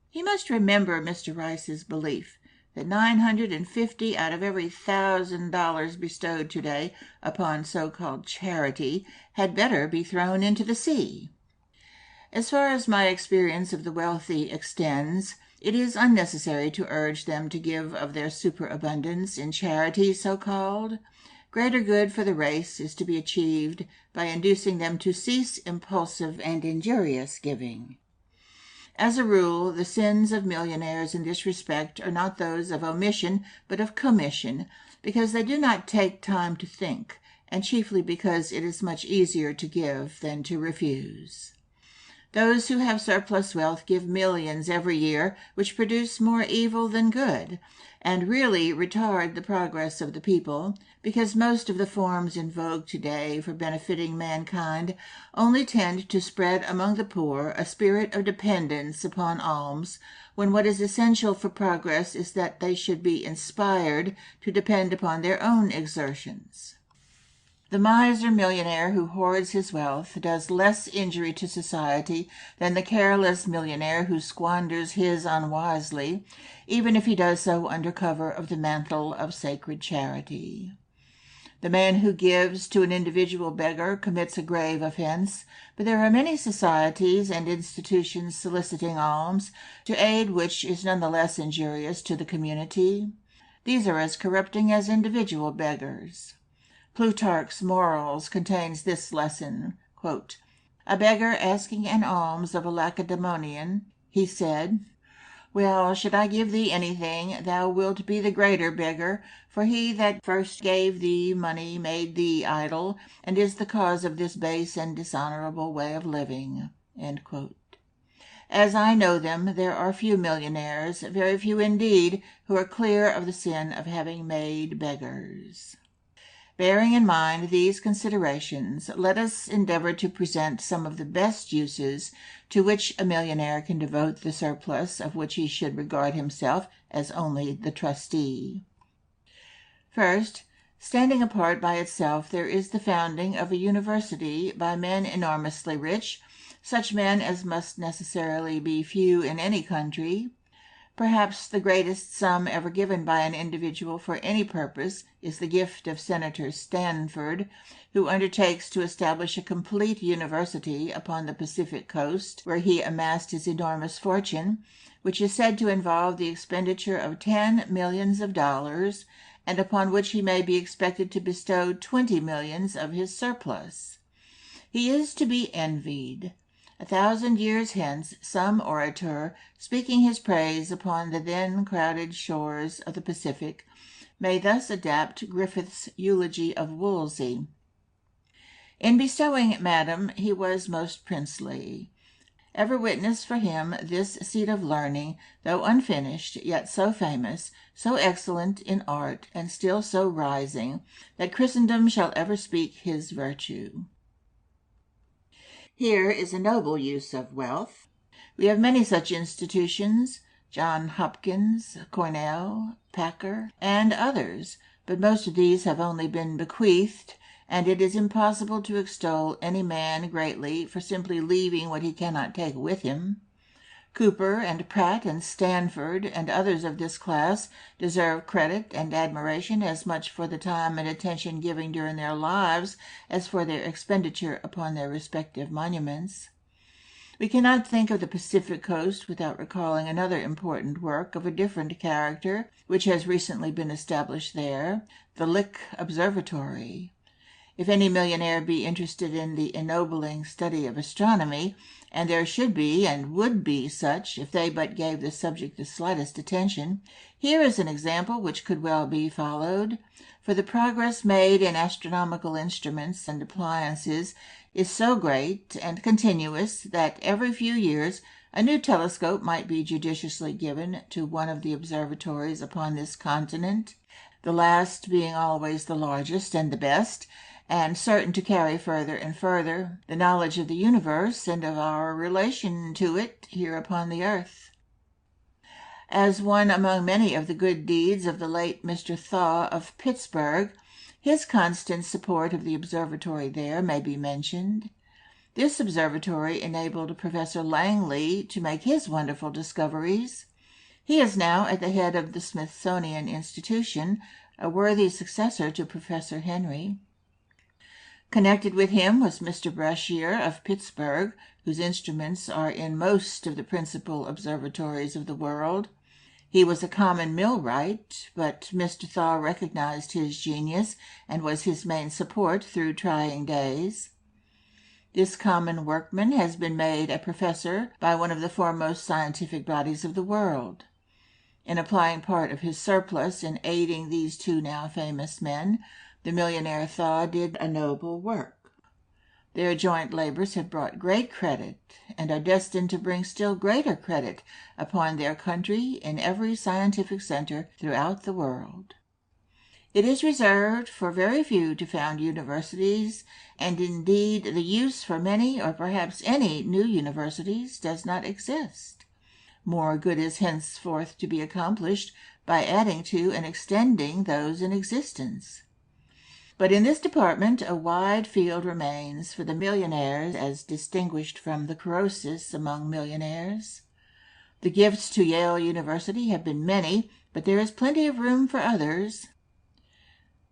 He must remember Mr. Rice's belief that 950 out of every $1,000 bestowed today upon so-called charity had better be thrown into the sea. As far as my experience of the wealthy extends, it is unnecessary to urge them to give of their superabundance in charity so-called. Greater good for the race is to be achieved by inducing them to cease impulsive and injurious giving. As a rule, the sins of millionaires in this respect are not those of omission, but of commission, because they do not take time to think, and chiefly because it is much easier to give than to refuse. Those who have surplus wealth give millions every year, which produce more evil than good, and really retard the progress of the people, because most of the forms in vogue today for benefiting mankind only tend to spread among the poor a spirit of dependence upon alms, when what is essential for progress is that they should be inspired to depend upon their own exertions. The miser millionaire who hoards his wealth does less injury to society than the careless millionaire who squanders his unwisely, even if he does so under cover of the mantle of sacred charity. The man who gives to an individual beggar commits a grave offense, but there are many societies and institutions soliciting alms, to aid which is none the less injurious to the community. These are as corrupting as individual beggars. Plutarch's Morals contains this lesson, quote, "A beggar asking an alms of a Lacedaemonian, he said, 'Well, should I give thee anything, thou wilt be the greater beggar, for he that first gave thee money made thee idle, and is the cause of this base and dishonorable way of living.'" End quote. As I know them, there are few millionaires, very few indeed, who are clear of the sin of having made beggars. Bearing in mind these considerations, let us endeavor to present some of the best uses to which a millionaire can devote the surplus of which he should regard himself as only the trustee. First, standing apart by itself, there is the founding of a university by men enormously rich, such men as must necessarily be few in any country. Perhaps the greatest sum ever given by an individual for any purpose is the gift of Senator Stanford, who undertakes to establish a complete university upon the Pacific coast, where he amassed his enormous fortune, which is said to involve the expenditure of $10 millions, and upon which he may be expected to bestow 20 millions of his surplus. He is to be envied. 1,000 years hence, some orator, speaking his praise upon the then crowded shores of the Pacific, may thus adapt Griffith's eulogy of Wolsey. "In bestowing, madam, he was most princely. Ever witness for him this seat of learning, though unfinished, yet so famous, so excellent in art, and still so rising, that Christendom shall ever speak his virtue." Here is a noble use of wealth. We have many such institutions, John Hopkins, Cornell, Packer, and others, but most of these have only been bequeathed, and it is impossible to extol any man greatly for simply leaving what he cannot take with him. Cooper and Pratt and Stanford and others of this class deserve credit and admiration as much for the time and attention given during their lives as for their expenditure upon their respective monuments. We cannot think of the Pacific coast without recalling another important work of a different character which has recently been established there, the Lick Observatory. If any millionaire be interested in the ennobling study of astronomy, and there should be and would be such if they but gave the subject the slightest attention, here is an example which could well be followed, for the progress made in astronomical instruments and appliances is so great and continuous that every few years a new telescope might be judiciously given to one of the observatories upon this continent, the last being always the largest and the best, and certain to carry further and further the knowledge of the universe and of our relation to it here upon the earth. As one among many of the good deeds of the late Mr. Thaw of Pittsburgh, his constant support of the observatory there may be mentioned. This observatory enabled Professor Langley to make his wonderful discoveries. He is now at the head of the Smithsonian Institution, a worthy successor to Professor Henry. Connected with him was Mr. Brashear of Pittsburgh, whose instruments are in most of the principal observatories of the world. He was a common millwright, but Mr. Thaw recognized his genius and was his main support through trying days. This common workman has been made a professor by one of the foremost scientific bodies of the world. In applying part of his surplus in aiding these two now famous men, the millionaire Thaw did a noble work. Their joint labors have brought great credit, and are destined to bring still greater credit upon their country in every scientific center throughout the world. It is reserved for very few to found universities, and indeed the use for many or perhaps any new universities does not exist. More good is henceforth to be accomplished by adding to and extending those in existence. But in this department a wide field remains for the millionaires as distinguished from the Croesus among millionaires. The gifts to Yale University have been many, but there is plenty of room for others.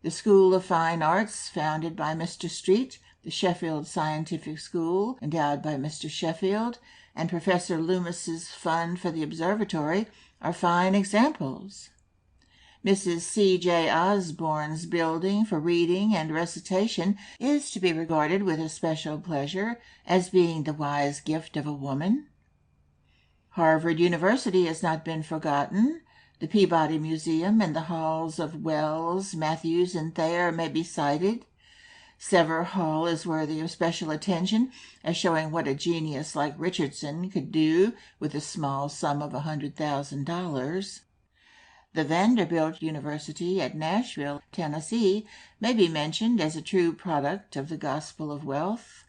The School of Fine Arts, founded by Mr. Street, the Sheffield Scientific School, endowed by Mr. Sheffield, and Professor Loomis's Fund for the Observatory are fine examples. Mrs. C.J. Osborne's building for reading and recitation is to be regarded with especial pleasure as being the wise gift of a woman. Harvard University has not been forgotten. The Peabody Museum and the halls of Wells, Matthews, and Thayer may be cited. Sever Hall is worthy of special attention as showing what a genius like Richardson could do with a small sum of $100,000. The Vanderbilt University at Nashville, Tennessee, may be mentioned as a true product of the gospel of wealth.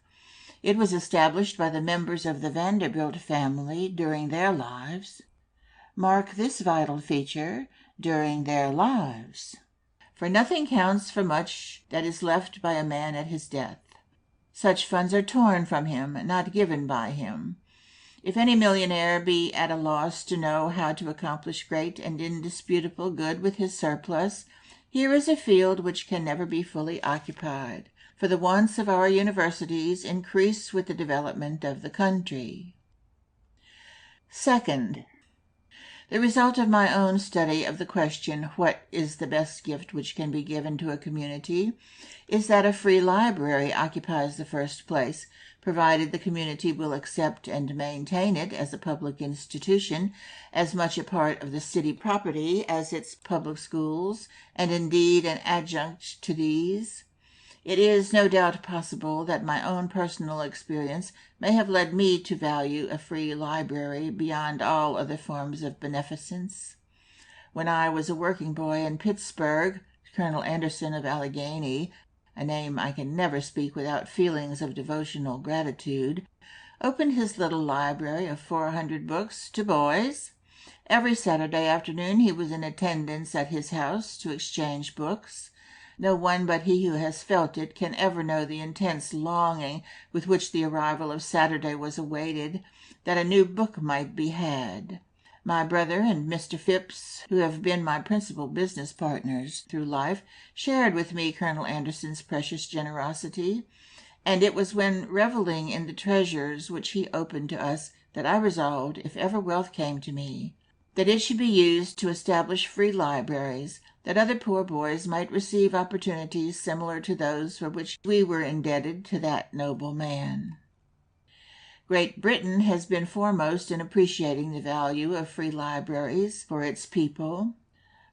It was established by the members of the Vanderbilt family during their lives. Mark this vital feature, during their lives. For nothing counts for much that is left by a man at his death. Such funds are torn from him, not given by him. If any millionaire be at a loss to know how to accomplish great and indisputable good with his surplus, here is a field which can never be fully occupied, for the wants of our universities increase with the development of the country. Second, the result of my own study of the question, what is the best gift which can be given to a community, is that a free library occupies the first place, provided the community will accept and maintain it as a public institution, as much a part of the city property as its public schools, and indeed an adjunct to these. It is no doubt possible that my own personal experience may have led me to value a free library beyond all other forms of beneficence. When I was a working boy in Pittsburgh, Colonel Anderson of Allegheny, a name I can never speak without feelings of devotional gratitude, opened his little library of 400 books to boys. Every Saturday afternoon he was in attendance at his house to exchange books. No one but he who has felt it can ever know the intense longing with which the arrival of Saturday was awaited, that a new book might be had. My brother and Mr. Phipps, who have been my principal business partners through life, shared with me Colonel Anderson's precious generosity, and it was when reveling in the treasures which he opened to us that I resolved, if ever wealth came to me, that it should be used to establish free libraries, that other poor boys might receive opportunities similar to those for which we were indebted to that noble man. Great Britain has been foremost in appreciating the value of free libraries for its people.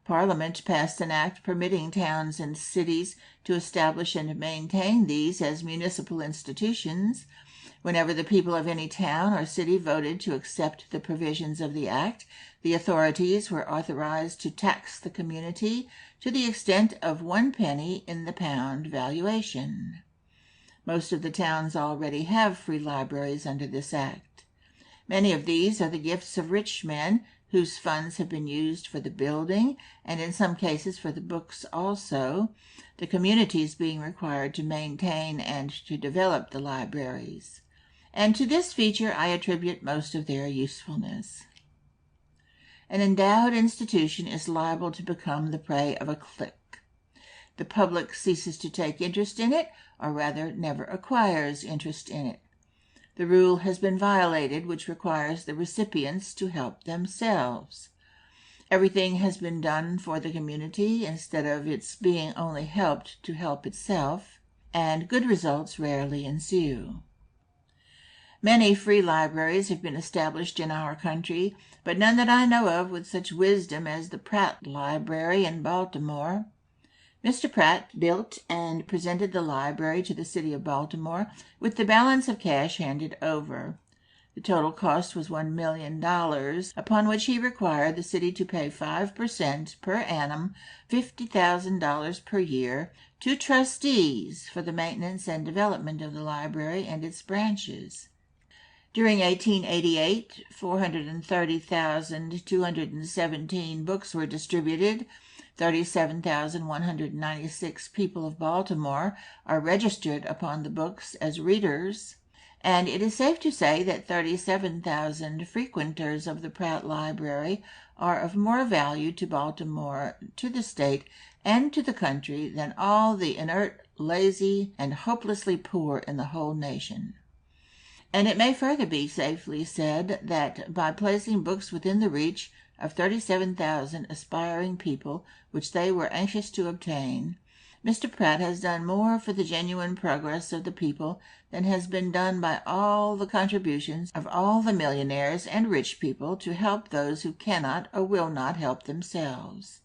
Parliament passed an act permitting towns and cities to establish and maintain these as municipal institutions. Whenever the people of any town or city voted to accept the provisions of the act, the authorities were authorized to tax the community to the extent of 1 penny in the pound valuation. Most of the towns already have free libraries under this act. Many of these are the gifts of rich men whose funds have been used for the building, and in some cases for the books also, the communities being required to maintain and to develop the libraries. And to this feature I attribute most of their usefulness. An endowed institution is liable to become the prey of a clique. The public ceases to take interest in it, or rather never acquires interest in it. The rule has been violated which requires the recipients to help themselves. Everything has been done for the community instead of its being only helped to help itself, and good results rarely ensue. Many free libraries have been established in our country, but none that I know of with such wisdom as the Pratt Library in Baltimore. Mr. Pratt built and presented the library to the city of Baltimore with the balance of cash handed over. The total cost was $1 million, upon which he required the city to pay 5% per annum, $50,000 per year, to trustees for the maintenance and development of the library and its branches. During 1888, 430,217 books were distributed. 37,196 people of Baltimore are registered upon the books as readers, and it is safe to say that 37,000 frequenters of the Pratt Library are of more value to Baltimore, to the state, and to the country than all the inert, lazy, and hopelessly poor in the whole nation. And it may further be safely said that by placing books within the reach of 37,000 aspiring people which they were anxious to obtain, Mr. Pratt has done more for the genuine progress of the people than has been done by all the contributions of all the millionaires and rich people to help those who cannot or will not help themselves.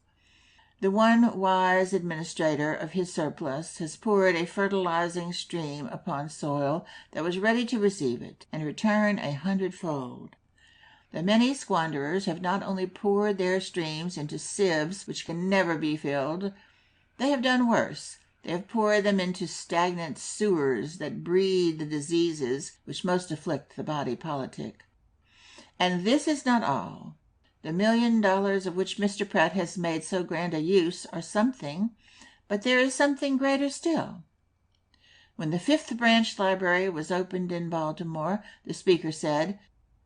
The one wise administrator of his surplus has poured a fertilizing stream upon soil that was ready to receive it, and return 100-fold. The many squanderers have not only poured their streams into sieves which can never be filled, they have done worse. They have poured them into stagnant sewers that breed the diseases which most afflict the body politic. And this is not all. The $1 million of which Mr. Pratt has made so grand a use are something, but there is something greater still. When the Fifth Branch Library was opened in Baltimore, the speaker said,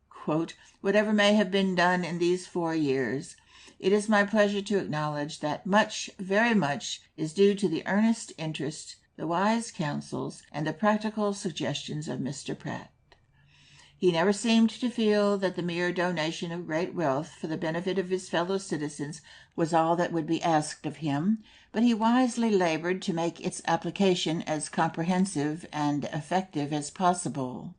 quote, "Whatever may have been done in these 4 years, it is my pleasure to acknowledge that much, very much, is due to the earnest interest, the wise counsels, and the practical suggestions of Mr. Pratt. He never seemed to feel that the mere donation of great wealth for the benefit of his fellow citizens was all that would be asked of him, but he wisely labored to make its application as comprehensive and effective as possible.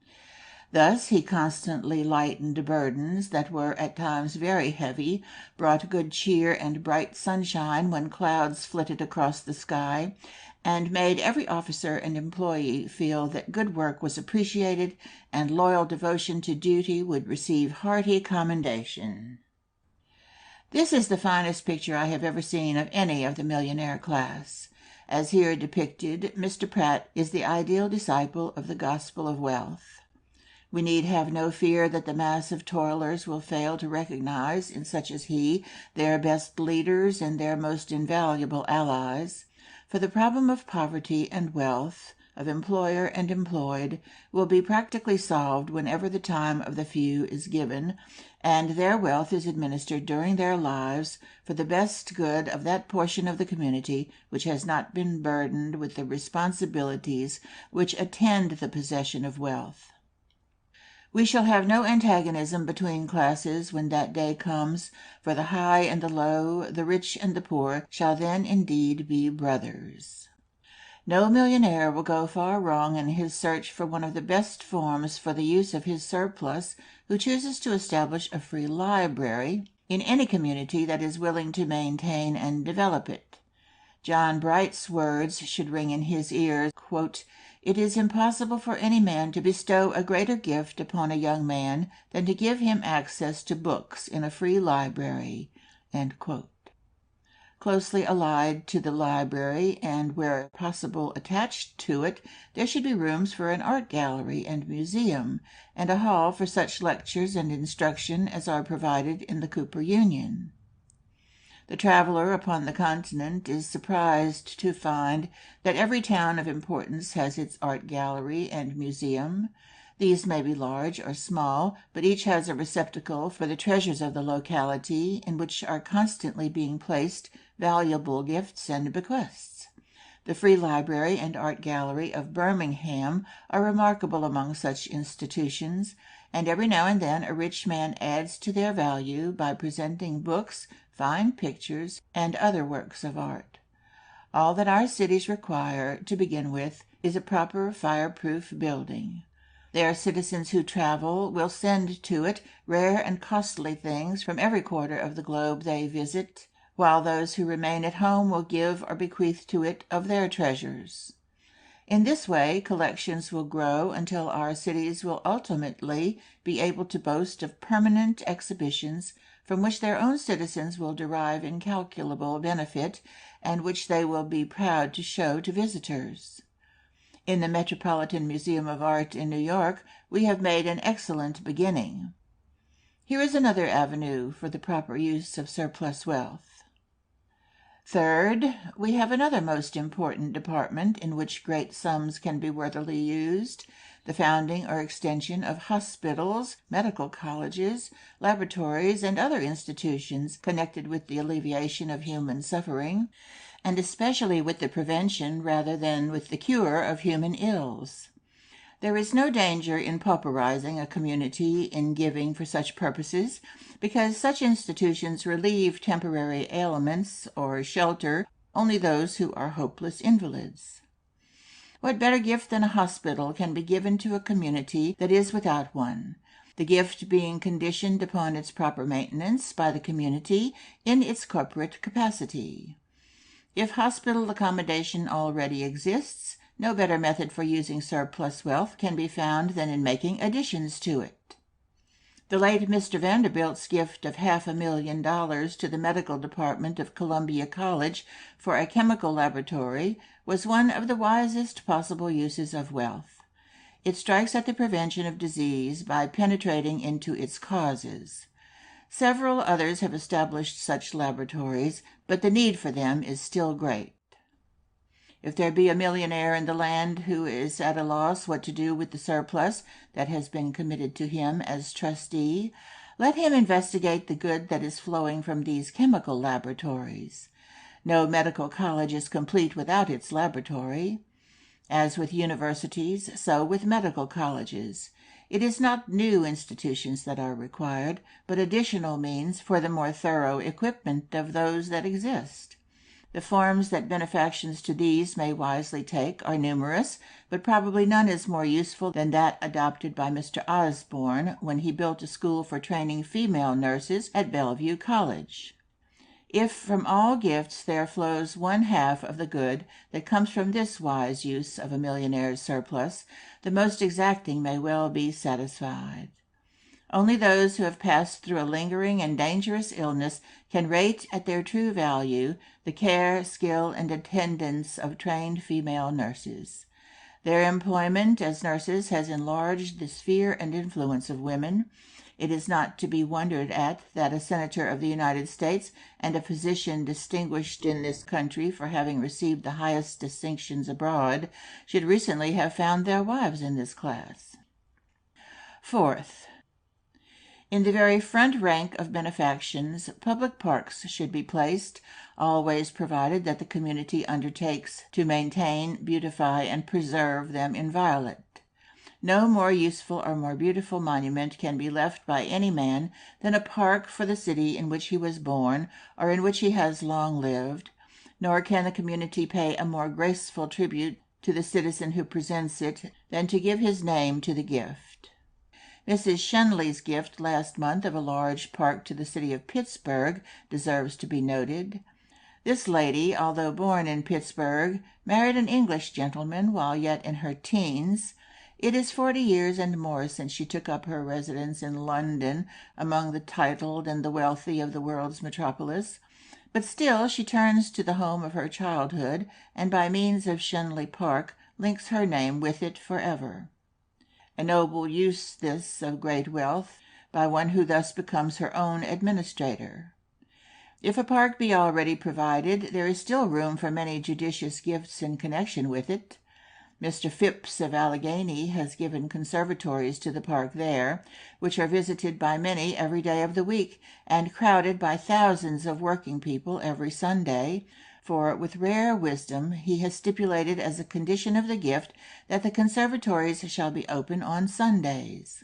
Thus he constantly lightened burdens that were at times very heavy, brought good cheer and bright sunshine when clouds flitted across the sky, and made every officer and employee feel that good work was appreciated and loyal devotion to duty would receive hearty commendation. This is the finest picture I have ever seen of any of the millionaire class. As here depicted, Mr. Pratt is the ideal disciple of the gospel of wealth. We need have no fear that the mass of toilers will fail to recognize in such as he their best leaders and their most invaluable allies, for the problem of poverty and wealth, of employer and employed, will be practically solved whenever the time of the few is given, and their wealth is administered during their lives for the best good of that portion of the community which has not been burdened with the responsibilities which attend the possession of wealth. We shall have no antagonism between classes when that day comes, for the high and the low, the rich and the poor, shall then indeed be brothers. No millionaire will go far wrong in his search for one of the best forms for the use of his surplus who chooses to establish a free library in any community that is willing to maintain and develop it. John Bright's words should ring in his ears, quote, "It is impossible for any man to bestow a greater gift upon a young man than to give him access to books in a free library." End quote. Closely allied to the library, and where possible attached to it, there should be rooms for an art gallery and museum, and a hall for such lectures and instruction as are provided in the Cooper Union. The traveler upon the continent is surprised to find that every town of importance has its art gallery and museum. These may be large or small, but each has a receptacle for the treasures of the locality, in which are constantly being placed valuable gifts and bequests. The Free Library and Art Gallery of Birmingham are remarkable among such institutions, and every now and then a rich man adds to their value by presenting books, fine pictures, and other works of art. All that our cities require, to begin with, is a proper fireproof building. Their citizens who travel will send to it rare and costly things from every quarter of the globe they visit, while those who remain at home will give or bequeath to it of their treasures. In this way, collections will grow until our cities will ultimately be able to boast of permanent exhibitions from which their own citizens will derive incalculable benefit, and which they will be proud to show to visitors. In the Metropolitan Museum of Art in New York, we have made an excellent beginning. Here is another avenue for the proper use of surplus wealth. Third, we have another most important department in which great sums can be worthily used, the founding or extension of hospitals, medical colleges, laboratories, and other institutions connected with the alleviation of human suffering, and especially with the prevention rather than with the cure of human ills. There is no danger in pauperizing a community in giving for such purposes, because such institutions relieve temporary ailments or shelter only those who are hopeless invalids. What better gift than a hospital can be given to a community that is without one, the gift being conditioned upon its proper maintenance by the community in its corporate capacity? If hospital accommodation already exists, no better method for using surplus wealth can be found than in making additions to it. The late Mr. Vanderbilt's gift of $500,000 to the medical department of Columbia College for a chemical laboratory was one of the wisest possible uses of wealth. It strikes at the prevention of disease by penetrating into its causes. Several others have established such laboratories, but the need for them is still great. If there be a millionaire in the land who is at a loss what to do with the surplus that has been committed to him as trustee, let him investigate the good that is flowing from these chemical laboratories. No medical college is complete without its laboratory. As with universities, so with medical colleges. It is not new institutions that are required, but additional means for the more thorough equipment of those that exist. The forms that benefactions to these may wisely take are numerous, but probably none is more useful than that adopted by Mr. Osborne when he built a school for training female nurses at Bellevue College. If from all gifts there flows 1/2 of the good that comes from this wise use of a millionaire's surplus, the most exacting may well be satisfied. Only those who have passed through a lingering and dangerous illness can rate at their true value the care, skill, and attendance of trained female nurses. Their employment as nurses has enlarged the sphere and influence of women. It is not to be wondered at that a senator of the United States and a physician distinguished in this country for having received the highest distinctions abroad should recently have found their wives in this class. Fourth, in the very front rank of benefactions, public parks should be placed, always provided that the community undertakes to maintain, beautify, and preserve them inviolate. No more useful or more beautiful monument can be left by any man than a park for the city in which he was born or in which he has long lived, nor can the community pay a more graceful tribute to the citizen who presents it than to give his name to the gift. Mrs. Shenley's gift last month of a large park to the city of Pittsburgh deserves to be noted. This lady, although born in Pittsburgh, married an English gentleman while yet in her teens. It is 40 years and more since she took up her residence in London among the titled and the wealthy of the world's metropolis, but still she turns to the home of her childhood, and by means of Shenley Park links her name with it forever. A noble use this of great wealth, by one who thus becomes her own administrator. If a park be already provided, there is still room for many judicious gifts in connection with it. Mr. Phipps of Allegheny has given conservatories to the park there, which are visited by many every day of the week, and crowded by thousands of working people every Sunday, for with rare wisdom he has stipulated as a condition of the gift that the conservatories shall be open on Sundays.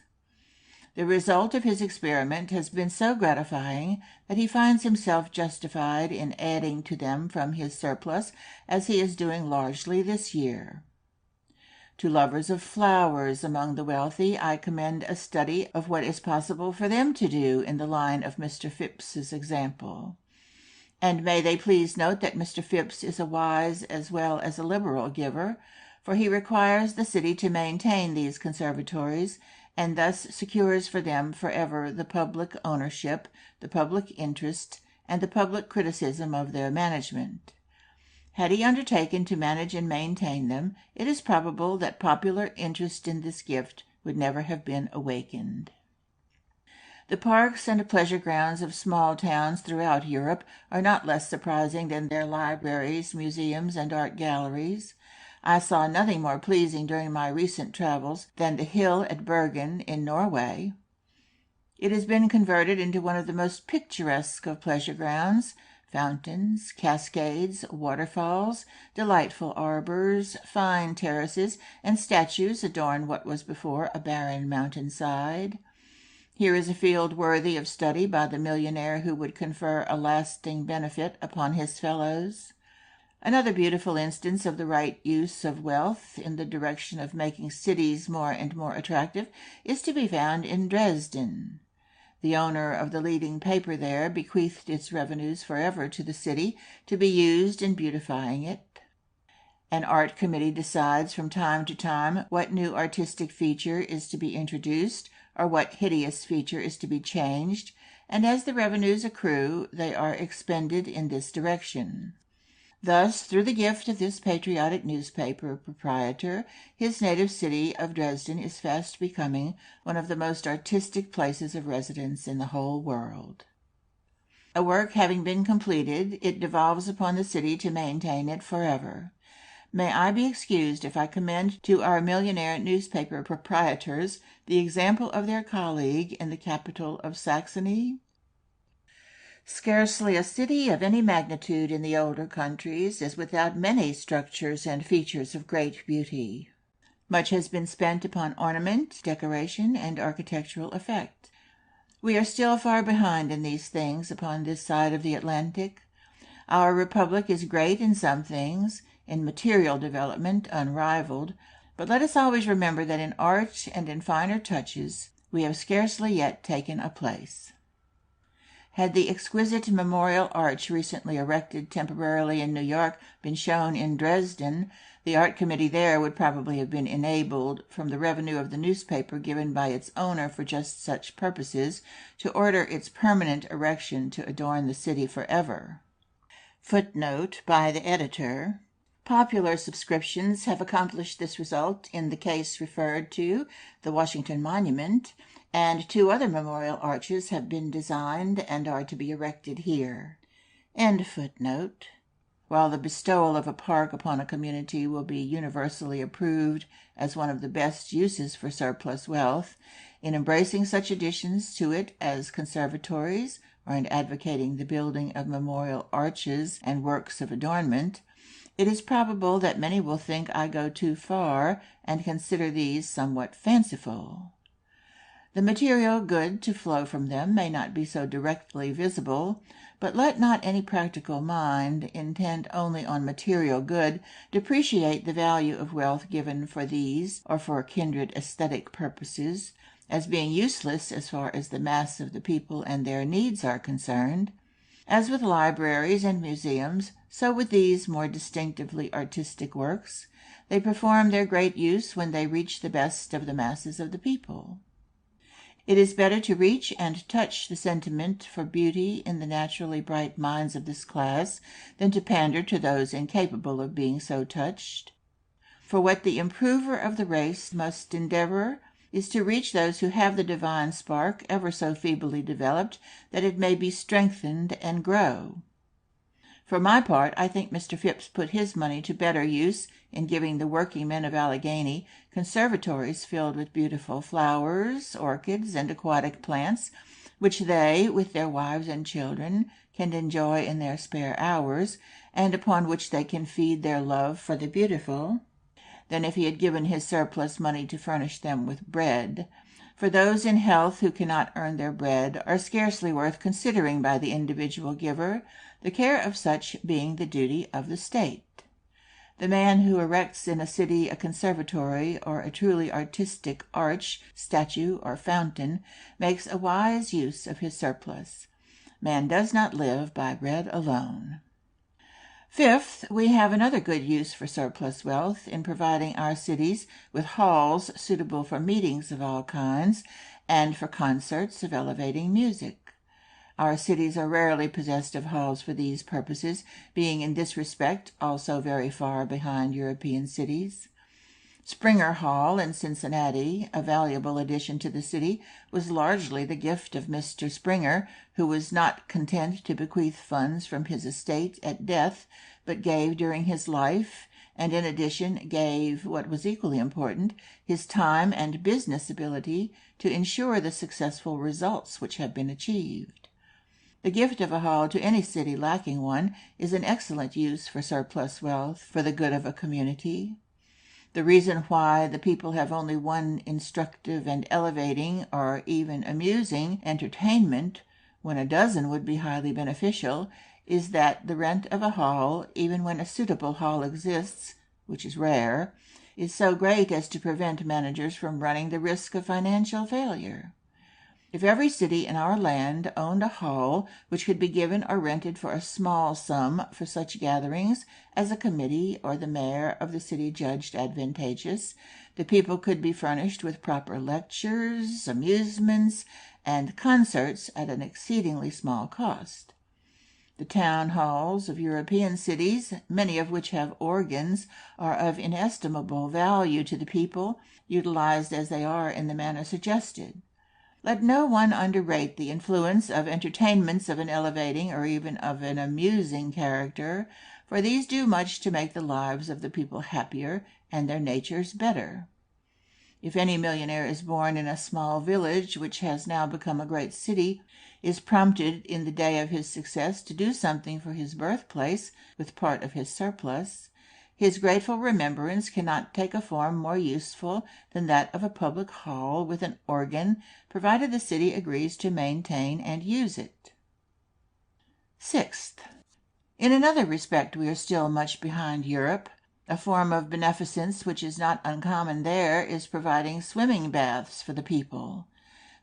The result of his experiment has been so gratifying that he finds himself justified in adding to them from his surplus, as he is doing largely this year. To lovers of flowers among the wealthy, I commend a study of what is possible for them to do in the line of Mr. Phipps's example. And may they please note that Mr. Phipps is a wise as well as a liberal giver, for he requires the city to maintain these conservatories, and thus secures for them forever the public ownership, the public interest, and the public criticism of their management. Had he undertaken to manage and maintain them, it is probable that popular interest in this gift would never have been awakened. The parks and pleasure grounds of small towns throughout Europe are not less surprising than their libraries, museums, and art galleries. I saw nothing more pleasing during my recent travels than the hill at Bergen in Norway. It has been converted into one of the most picturesque of pleasure grounds, Fountains, cascades, waterfalls, delightful arbors, fine terraces, and statues adorn what was before a barren mountainside. Here is a field worthy of study by the millionaire who would confer a lasting benefit upon his fellows. Another beautiful instance of the right use of wealth in the direction of making cities more and more attractive is to be found in Dresden. The owner of the leading paper there bequeathed its revenues forever to the city to be used in beautifying it. An art committee decides from time to time what new artistic feature is to be introduced or what hideous feature is to be changed, and as the revenues accrue, they are expended in this direction. Thus, through the gift of this patriotic newspaper proprietor, his native city of Dresden is fast becoming one of the most artistic places of residence in the whole world. A work having been completed, it devolves upon the city to maintain it forever. May I be excused if I commend to our millionaire newspaper proprietors the example of their colleague in the capital of Saxony? Scarcely a city of any magnitude in the older countries is without many structures and features of great beauty. Much has been spent upon ornament, decoration, and architectural effect. We are still far behind in these things upon this side of the Atlantic. Our republic is great in some things, in material development unrivaled, but let us always remember that in art and in finer touches we have scarcely yet taken a place. Had the exquisite memorial arch recently erected temporarily in New York been shown in Dresden, the art committee there would probably have been enabled, from the revenue of the newspaper given by its owner for just such purposes, to order its permanent erection to adorn the city forever. Footnote by the editor. Popular subscriptions have accomplished this result in the case referred to, the Washington Monument, and 2 other memorial arches have been designed and are to be erected here. End footnote. While the bestowal of a park upon a community will be universally approved as one of the best uses for surplus wealth, in embracing such additions to it as conservatories, or in advocating the building of memorial arches and works of adornment, it is probable that many will think I go too far and consider these somewhat fanciful. The material good to flow from them may not be so directly visible, but let not any practical mind, intent only on material good, depreciate the value of wealth given for these or for kindred aesthetic purposes, as being useless as far as the mass of the people and their needs are concerned. As with libraries and museums, so with these more distinctively artistic works, they perform their great use when they reach the best of the masses of the people. It is better to reach and touch the sentiment for beauty in the naturally bright minds of this class than to pander to those incapable of being so touched. For what the improver of the race must endeavor is to reach those who have the divine spark ever so feebly developed, that it may be strengthened and grow. For my part, I think Mr. Phipps put his money to better use in giving the working men of Allegheny conservatories filled with beautiful flowers, orchids, and aquatic plants, which they, with their wives and children, can enjoy in their spare hours, and upon which they can feed their love for the beautiful, than if he had given his surplus money to furnish them with bread. For those in health who cannot earn their bread are scarcely worth considering by the individual giver, the care of such being the duty of the state. The man who erects in a city a conservatory or a truly artistic arch, statue, or fountain makes a wise use of his surplus. Man does not live by bread alone. Fifth, we have another good use for surplus wealth in providing our cities with halls suitable for meetings of all kinds and for concerts of elevating music. Our cities are rarely possessed of halls for these purposes, being in this respect also very far behind European cities. Springer Hall in Cincinnati, a valuable addition to the city, was largely the gift of Mr. Springer, who was not content to bequeath funds from his estate at death, but gave during his life, and in addition gave, what was equally important, his time and business ability to ensure the successful results which have been achieved. The gift of a hall to any city lacking one is an excellent use for surplus wealth for the good of a community. The reason why the people have only one instructive and elevating or even amusing entertainment, when a dozen would be highly beneficial, is that the rent of a hall, even when a suitable hall exists, which is rare, is so great as to prevent managers from running the risk of financial failure. If every city in our land owned a hall which could be given or rented for a small sum for such gatherings as a committee or the mayor of the city judged advantageous, the people could be furnished with proper lectures, amusements, and concerts at an exceedingly small cost. The town halls of European cities, many of which have organs, are of inestimable value to the people, utilized as they are in the manner suggested. Let no one underrate the influence of entertainments of an elevating or even of an amusing character, for these do much to make the lives of the people happier and their natures better. If any millionaire is born in a small village which has now become a great city, is prompted in the day of his success to do something for his birthplace with part of his surplus, his grateful remembrance cannot take a form more useful than that of a public hall with an organ, provided the city agrees to maintain and use it. Sixth, in another respect we are still much behind Europe. A form of beneficence which is not uncommon there is providing swimming baths for the people.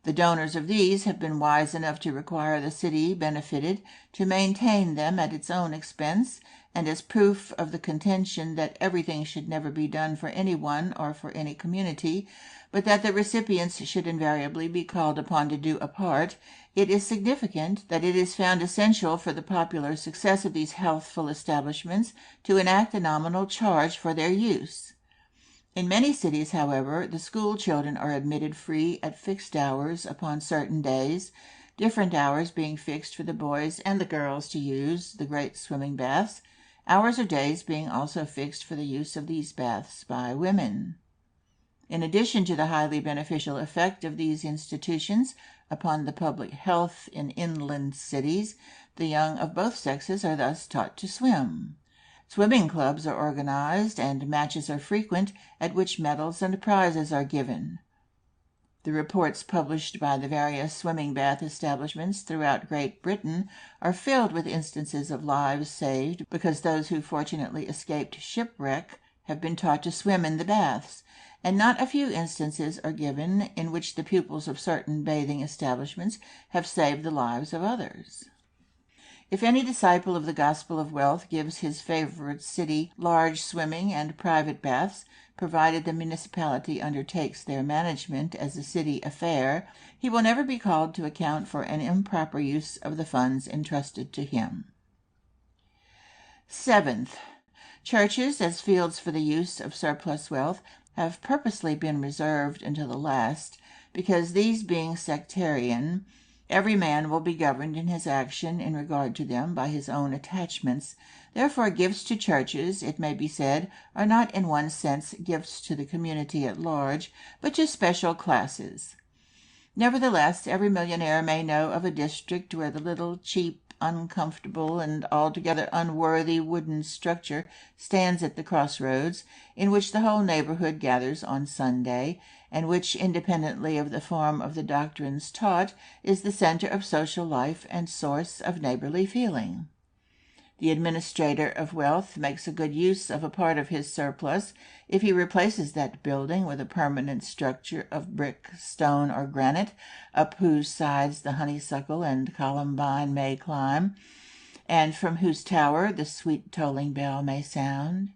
The donors of these have been wise enough to require the city benefited to maintain them at its own expense, and as proof of the contention that everything should never be done for any one or for any community, but that the recipients should invariably be called upon to do a part, it is significant that it is found essential for the popular success of these healthful establishments to enact a nominal charge for their use. In many cities, however, the school children are admitted free at fixed hours upon certain days, different hours being fixed for the boys and the girls to use the great swimming baths, hours or days being also fixed for the use of these baths by women. In addition to the highly beneficial effect of these institutions upon the public health in inland cities, the young of both sexes are thus taught to swim. Swimming clubs are organized, and matches are frequent, at which medals and prizes are given. The reports published by the various swimming bath establishments throughout Great Britain are filled with instances of lives saved because those who fortunately escaped shipwreck have been taught to swim in the baths, and not a few instances are given in which the pupils of certain bathing establishments have saved the lives of others. If any disciple of the gospel of wealth gives his favorite city large swimming and private baths, provided the municipality undertakes their management as a city affair, he will never be called to account for an improper use of the funds entrusted to him. Seventh, churches, as fields for the use of surplus wealth, have purposely been reserved until the last, because these being sectarian, every man will be governed in his action in regard to them by his own attachments. Therefore gifts to churches, it may be said, are not in one sense gifts to the community at large, but to special classes. Nevertheless, every millionaire may know of a district where the little, cheap, uncomfortable, and altogether unworthy wooden structure stands at the crossroads, in which the whole neighborhood gathers on Sunday, and which, independently of the form of the doctrines taught, is the center of social life and source of neighborly feeling. The administrator of wealth makes a good use of a part of his surplus if he replaces that building with a permanent structure of brick, stone, or granite, up whose sides the honeysuckle and columbine may climb, and from whose tower the sweet tolling bell may sound.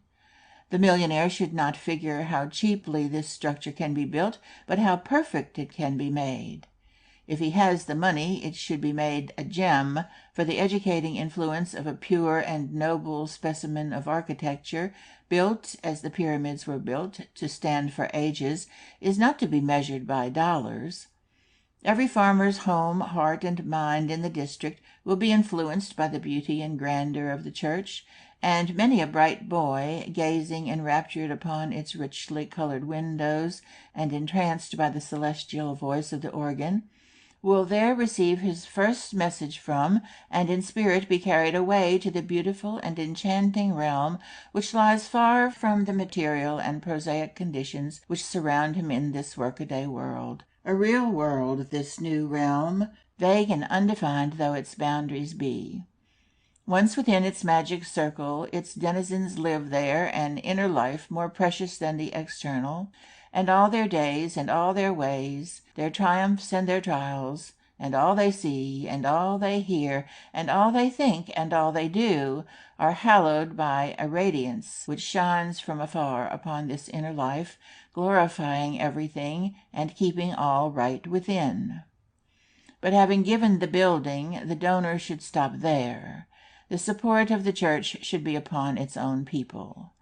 The millionaire should not figure how cheaply this structure can be built, but how perfect it can be made. If he has the money, it should be made a gem, for the educating influence of a pure and noble specimen of architecture, built, as the pyramids were built, to stand for ages, is not to be measured by dollars. Every farmer's home, heart, and mind in the district will be influenced by the beauty and grandeur of the church, and many a bright boy, gazing enraptured upon its richly colored windows and entranced by the celestial voice of the organ, will there receive his first message from, and in spirit be carried away to the beautiful and enchanting realm which lies far from the material and prosaic conditions which surround him in this workaday world. A real world, this new realm, vague and undefined though its boundaries be. Once within its magic circle, its denizens live there an inner life more precious than the external, and all their days and all their ways, their triumphs and their trials, and all they see, and all they hear, and all they think, and all they do, are hallowed by a radiance which shines from afar upon this inner life, glorifying everything, and keeping all right within. But having given the building, the donor should stop there. The support of the church should be upon its own people.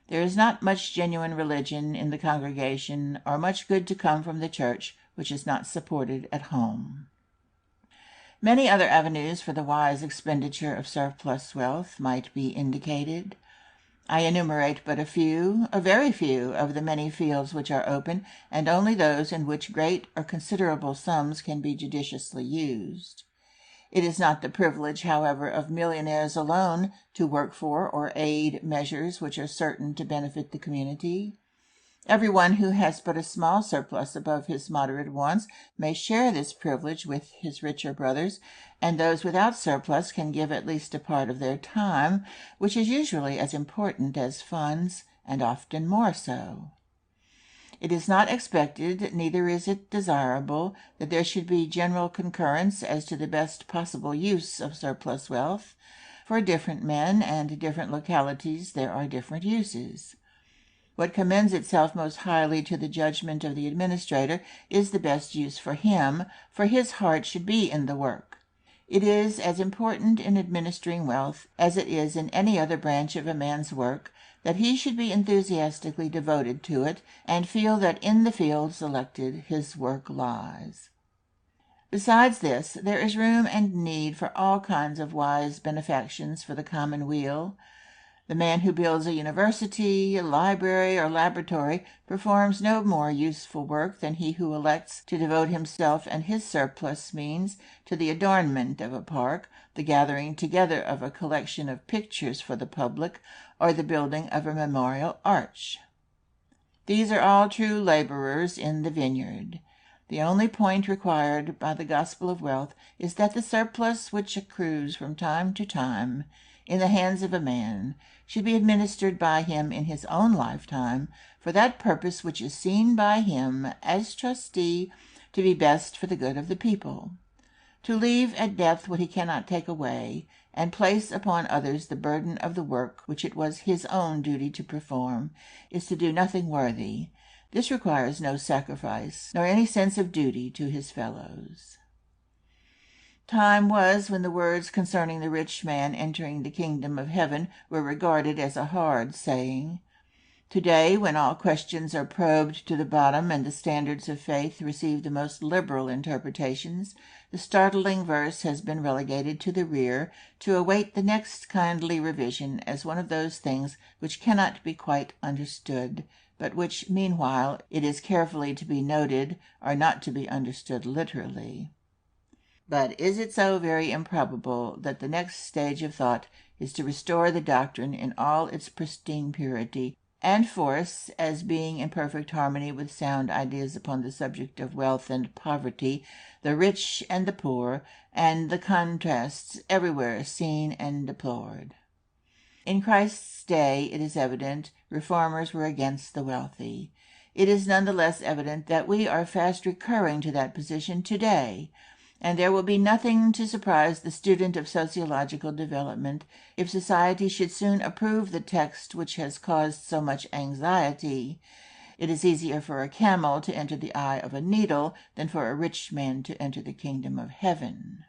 There is not much genuine religion in the congregation, or much good to come from the church, which is not supported at home. Many other avenues for the wise expenditure of surplus wealth might be indicated. I enumerate but a very few, of the many fields which are open, and only those in which great or considerable sums can be judiciously used. It is not the privilege, however, of millionaires alone to work for or aid measures which are certain to benefit the community. Everyone who has but a small surplus above his moderate wants may share this privilege with his richer brothers, and those without surplus can give at least a part of their time, which is usually as important as funds, and often more so. It is not expected, neither is it desirable, that there should be general concurrence as to the best possible use of surplus wealth. For different men and different localities there are different uses. What commends itself most highly to the judgment of the administrator is the best use for him, for his heart should be in the work. It is as important in administering wealth as it is in any other branch of a man's work that he should be enthusiastically devoted to it, and feel that in the field selected his work lies. Besides this, there is room and need for all kinds of wise benefactions for the common weal. The man who builds a university, a library, or laboratory performs no more useful work than he who elects to devote himself and his surplus means to the adornment of a park, the gathering together of a collection of pictures for the public, or the building of a memorial arch. These are all true laborers in the vineyard. The only point required by the gospel of wealth is that the surplus which accrues from time to time in the hands of a man should be administered by him in his own lifetime for that purpose which is seen by him as trustee to be best for the good of the people. To leave at death what he cannot take away, and place upon others the burden of the work which it was his own duty to perform, is to do nothing worthy. This requires no sacrifice, nor any sense of duty to his fellows. Time was when the words concerning the rich man entering the kingdom of heaven were regarded as a hard saying. Today, when all questions are probed to the bottom and the standards of faith receive the most liberal interpretations, the startling verse has been relegated to the rear to await the next kindly revision as one of those things which cannot be quite understood, but which, meanwhile, it is carefully to be noted, are not to be understood literally. But is it so very improbable that the next stage of thought is to restore the doctrine in all its pristine purity and force, as being in perfect harmony with sound ideas upon the subject of wealth and poverty, the rich and the poor, and the contrasts everywhere seen and deplored? In Christ's day, it is evident, reformers were against the wealthy. It is none the less evident that we are fast recurring to that position today, and there will be nothing to surprise the student of sociological development if society should soon approve the text which has caused so much anxiety. It is easier for a camel to enter the eye of a needle than for a rich man to enter the kingdom of heaven.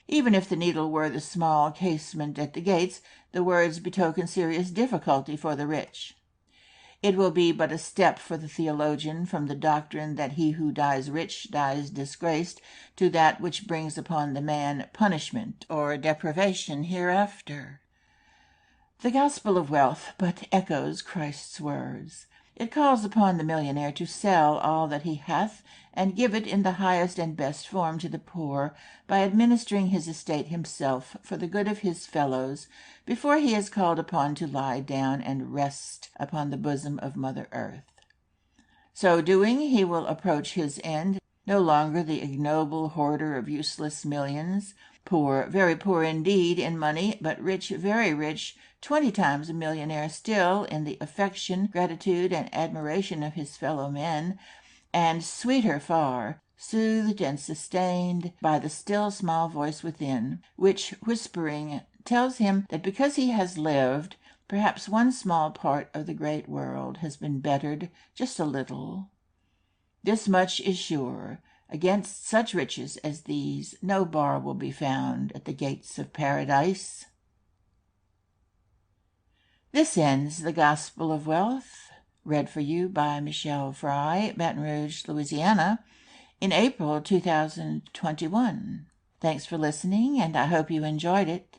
Even if the needle were the small casement at the gates, the words betoken serious difficulty for the rich. It will be but a step for the theologian from the doctrine that he who dies rich dies disgraced to that which brings upon the man punishment or deprivation hereafter. The gospel of wealth but echoes Christ's words. It calls upon the millionaire to sell all that he hath, and give it in the highest and best form to the poor, by administering his estate himself for the good of his fellows, before he is called upon to lie down and rest upon the bosom of Mother Earth. So doing, he will approach his end, no longer the ignoble hoarder of useless millions, poor, very poor indeed in money, but rich, very rich, 20 times a millionaire still in the affection, gratitude, and admiration of his fellow men, and sweeter far, soothed and sustained by the still small voice within, which, whispering, tells him that because he has lived, perhaps one small part of the great world has been bettered just a little. This much is sure: against such riches as these no bar will be found at the gates of paradise. This ends The Gospel of Wealth, read for you by Michelle Fry, Baton Rouge, Louisiana, in April 2021. Thanks for listening, and I hope you enjoyed it.